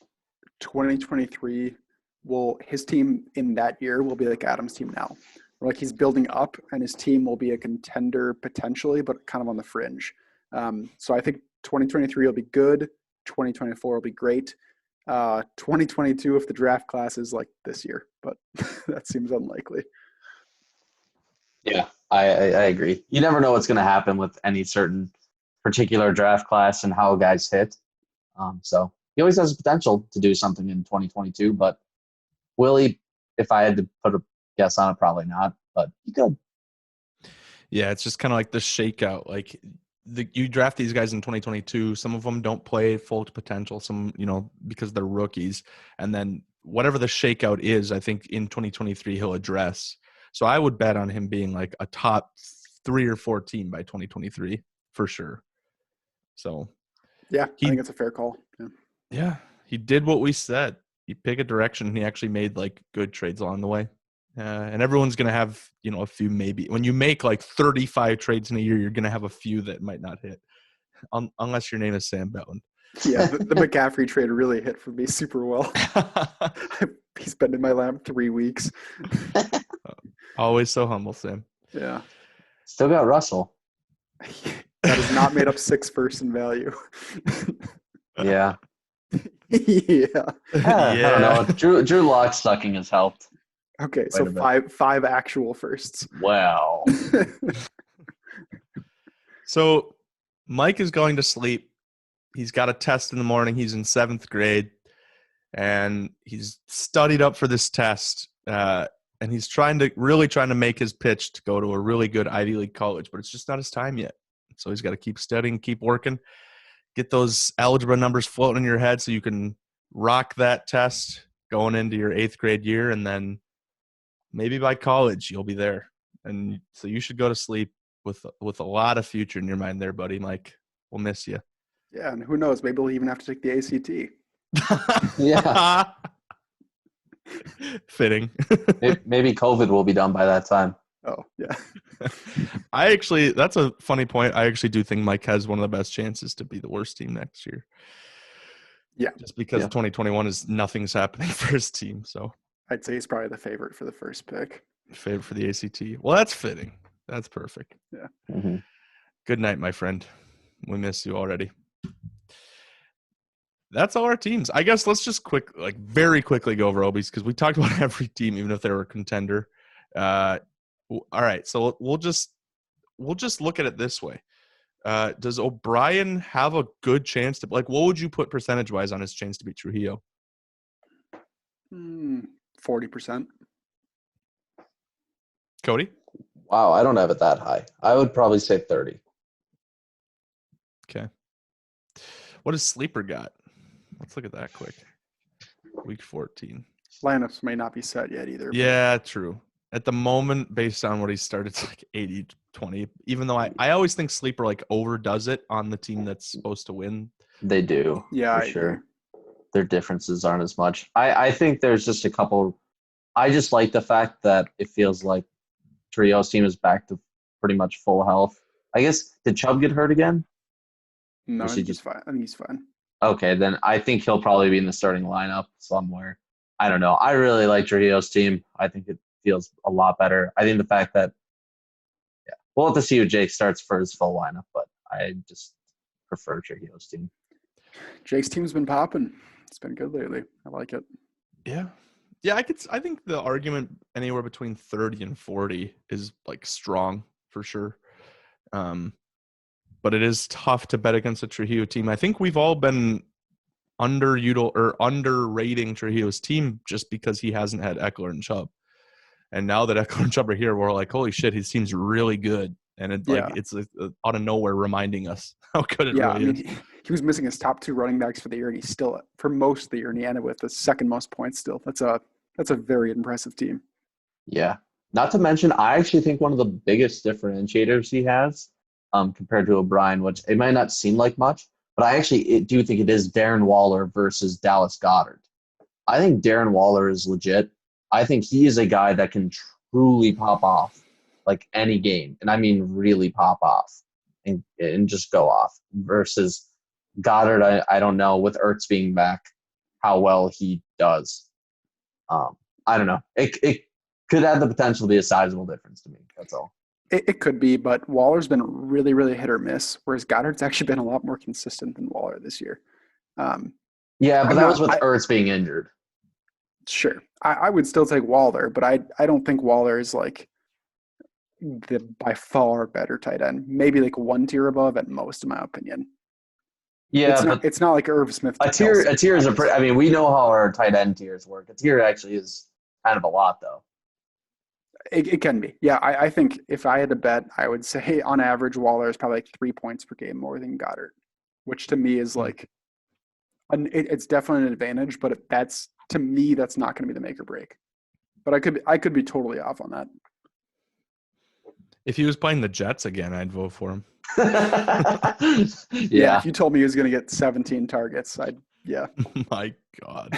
2023 his team in that year will be like Adam's team now. Like he's building up, and his team will be a contender potentially, but kind of on the fringe. So I think 2023 will be good. 2024 will be great. 2022 if the draft class is like this year, but that seems unlikely. Yeah, I agree. You never know what's going to happen with any certain particular draft class and how guys hit. So he always has the potential to do something in 2022, but will he? If I had to put a guess on it, probably not, but he could. Yeah, it's just kind of like the shakeout. Like you draft these guys in 2022. Some of them don't play full potential. Some, because they're rookies. And then whatever the shakeout is, I think in 2023 he'll address. So I would bet on him being like a top 3 or 4 team by 2023 for sure. So yeah, I think it's a fair call. Yeah, he did what we said. He picked a direction, and he actually made like good trades along the way. And everyone's going to have, a few maybe. When you make like 35 trades in a year, you're going to have a few that might not hit, unless your name is Sam Bellin. Yeah, the McCaffrey trade really hit for me super well. He's been in my lab 3 weeks. Always so humble, Sam. Yeah. Still got Russell. That has not made up 6 first in value. Yeah. Yeah. I don't know. Drew Lock sucking has helped. Okay, so five actual firsts. Wow. So Mike is going to sleep. He's got a test in the morning. He's in 7th grade, and he's studied up for this test. And he's really trying to make his pitch to go to a really good Ivy League college, but it's just not his time yet. So he's got to keep studying, keep working, get those algebra numbers floating in your head so you can rock that test going into your 8th grade year, and then maybe by college you'll be there. And so you should go to sleep with a lot of future in your mind there, buddy. Mike, we'll miss you. Yeah, and who knows? Maybe we'll even have to take the ACT. Yeah. Fitting. Maybe COVID will be done by that time. Oh, yeah. That's a funny point. I actually do think Mike has one of the best chances to be the worst team next year. Yeah. Just because 2021 is nothing's happening for his team. So I'd say he's probably the favorite for the first pick. favorite for the ACT. Well, that's fitting. That's perfect. Yeah. Mm-hmm. Good night, my friend. We miss you already. That's all our teams. I guess let's just very quickly go over Obies because we talked about every team, even if they were a contender. All right, so we'll just look at it this way. Does O'Brien have a good chance to what would you put percentage wise on his chance to beat Trujillo? 40%. Cody? Wow, I don't have it that high. I would probably say 30. Okay. What does Sleeper got? Let's look at that quick. Week 14. Lineups may not be set yet either. Yeah, true. At the moment, based on what he started, it's like 80-20. Even though I always think Sleeper overdoes it on the team that's supposed to win. They do. Yeah, for sure. Their differences aren't as much. I think there's just a couple. I just like the fact that it feels like Trio's team is back to pretty much full health. I guess, did Chubb get hurt again? No, I think he's fine. I think he's fine. Okay, then I think he'll probably be in the starting lineup somewhere. I don't know. I really like Trujillo's team. I think it feels a lot better. I think the fact that, we'll have to see who Jake starts for his full lineup, but I just prefer Trujillo's team. Jake's team's been popping. It's been good lately. I like it. Yeah. Yeah, I think the argument anywhere between 30 and 40 is strong for sure. But it is tough to bet against a Trujillo team. I think we've all been underrating Trujillo's team just because he hasn't had Eckler and Chubb. And now that Eckler and Chubb are here, we're like, holy shit, his team's really good. And it's out of nowhere reminding us how good it really is. He was missing his top two running backs for the year, and he's still for most of the year, and he ended with the second most points still. That's a very impressive team. Yeah. Not to mention, I actually think one of the biggest differentiators he has compared to O'Brien, which it might not seem like much, but I actually do think it is Darren Waller versus Dallas Goedert. I think Darren Waller is legit. I think he is a guy that can truly pop off any game, and I mean really pop off and just go off versus Goddard. I don't know, with Ertz being back, how well he does. I don't know. It could have the potential to be a sizable difference to me. That's all. It could be, but Waller's been really, really hit or miss, whereas Goddard's actually been a lot more consistent than Waller this year. Yeah, but that was with Ertz being injured. Sure. I would still take Waller, but I don't think Waller is the by far better tight end. Maybe one tier above at most, in my opinion. Yeah, it's not like Irv Smith. A tier is I mean, we know how our tight end tiers work. A tier actually is kind of a lot, though. It can be. Yeah, I think if I had to bet, I would say on average, Waller is probably 3 points per game more than Goddard, which to me is it's definitely an advantage, but to me, that's not going to be the make or break. But I could be totally off on that. If he was playing the Jets again, I'd vote for him. Yeah. If you told me he was going to get 17 targets, My God.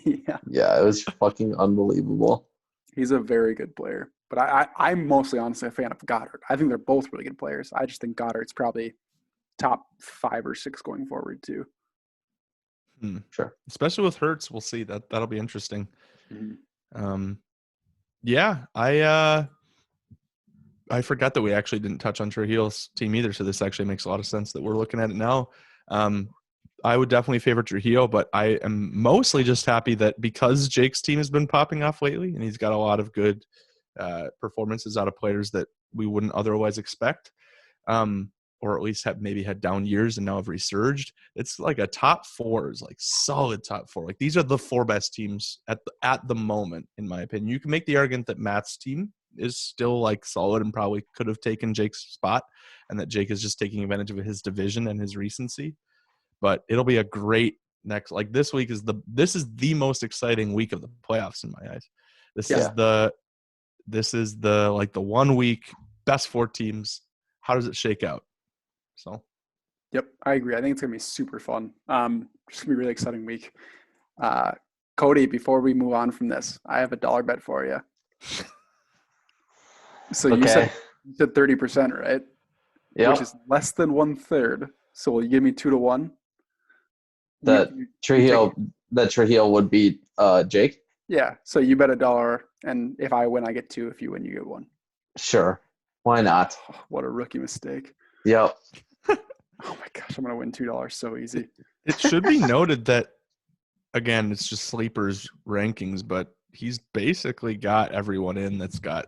Yeah, it was fucking unbelievable. He's a very good player. But I'm mostly honestly a fan of Goddard. I think they're both really good players. I just think Goddard's probably top 5 or 6 going forward too. Sure. Especially with Hurts, we'll see. That'll be interesting. Mm-hmm. Yeah, I forgot that we actually didn't touch on Trujillo's team either, so this actually makes a lot of sense that we're looking at it now. I would definitely favor Trujillo, but I am mostly just happy that because Jake's team has been popping off lately, and he's got a lot of good performances out of players that we wouldn't otherwise expect, or at least have maybe had down years and now have resurged. It's a top 4 is solid top 4. These are the 4 best teams at the moment, in my opinion. You can make the argument that Matt's team is still solid and probably could have taken Jake's spot, and that Jake is just taking advantage of his division and his recency. But it'll be a great next. This week is the most exciting week of the playoffs in my eyes. This is the 1 week best 4 teams. How does it shake out? So, yep, I agree. I think it's gonna be super fun. Just gonna be a really exciting week. Cody, before we move on from this, I have a dollar bet for you. So Okay. you said 30%, right? Yep. Which is less than 1/3. So will you give me 2-1? That Trujillo would beat Jake. Yeah. So you bet $1, and if I win, I get 2. If you win, you get 1. Sure. Why not? Oh, what a rookie mistake. Yep. Oh my gosh, I'm gonna win $2 so easy. It should be noted that, again, it's just sleepers rankings, but he's basically got everyone in that's got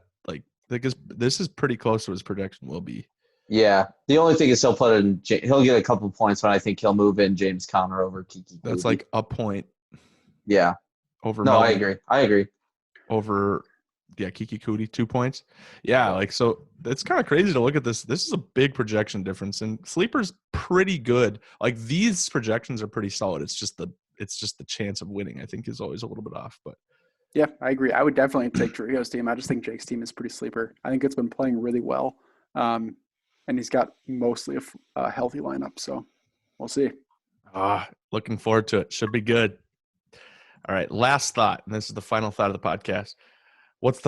because this is pretty close to his projection will be. Yeah. The only thing is he'll get a couple points when I think he'll move in James Conner over Kiki. That's Kuti. like a point Yeah. over. No, Melvin, I agree. Over, Kiki Kuti, 2 points. Yeah, so it's kind of crazy to look at this. This is a big projection difference, and sleeper's pretty good. Like these projections are pretty solid. It's just the chance of winning, I think, is always a little bit off. But yeah, I agree. I would definitely take Trujillo's team. I just think Jake's team is pretty sleeper. I think it's been playing really well, and he's got mostly a healthy lineup. So we'll see. Looking forward to it. Should be good. All right, last thought, and this is the final thought of the podcast. What's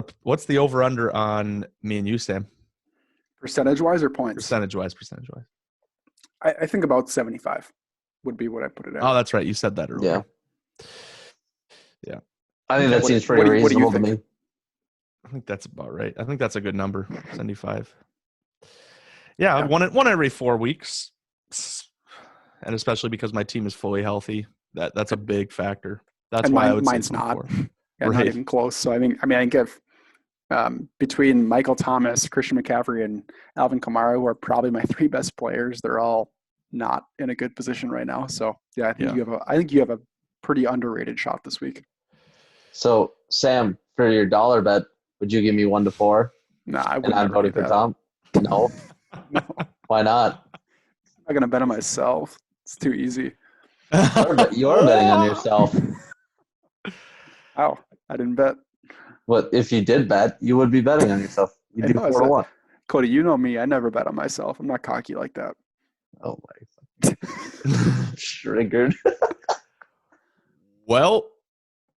the over under on me and you, Sam? Percentage-wise or points? Percentage-wise. I think about 75 would be what I put it at. Oh, that's right. You said that earlier. Yeah. I think that seems pretty reasonable to me. I think that's about right. I think that's a good number, 75. Yeah, one every 4 weeks, and especially because my team is fully healthy, that's a big factor. That's why I would say mine's not. Yeah, not even close. So I think if between Michael Thomas, Christian McCaffrey, and Alvin Kamara, who are probably my 3 best players, they're all not in a good position right now. So yeah, I think you have a pretty underrated shot this week. So Sam, for your dollar bet, would you give me 1 to 4? Nah, I wouldn't. And I'm voting for Tom. No. No. Why not? I'm not gonna bet on myself. It's too easy. You're betting on yourself. Oh, I didn't bet. But if you did bet, you would be betting on yourself. You do 4 to 1. Cody, you know me. I never bet on myself. I'm not cocky like that. Oh my! Triggered. Well,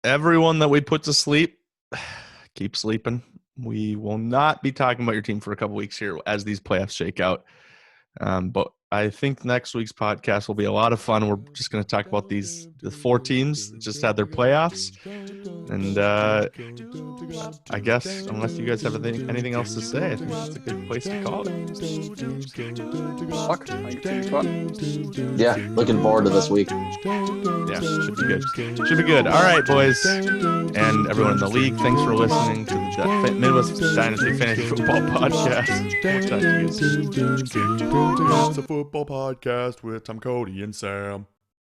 everyone that we put to sleep, keep sleeping. We will not be talking about your team for a couple weeks here as these playoffs shake out. But I think next week's podcast will be a lot of fun. We're just going to talk about the 4 teams that just had their playoffs. And I guess, unless you guys have anything else to say, I think that's a good place to call it. Yeah, looking forward to this week. Yeah, should be good. Should be good. All right, boys. And everyone in the league, thanks for listening to the Midwest Dynasty Fantasy Football Podcast. We'll talk to you soon. It's a football podcast with Tom, Cody, and Sam.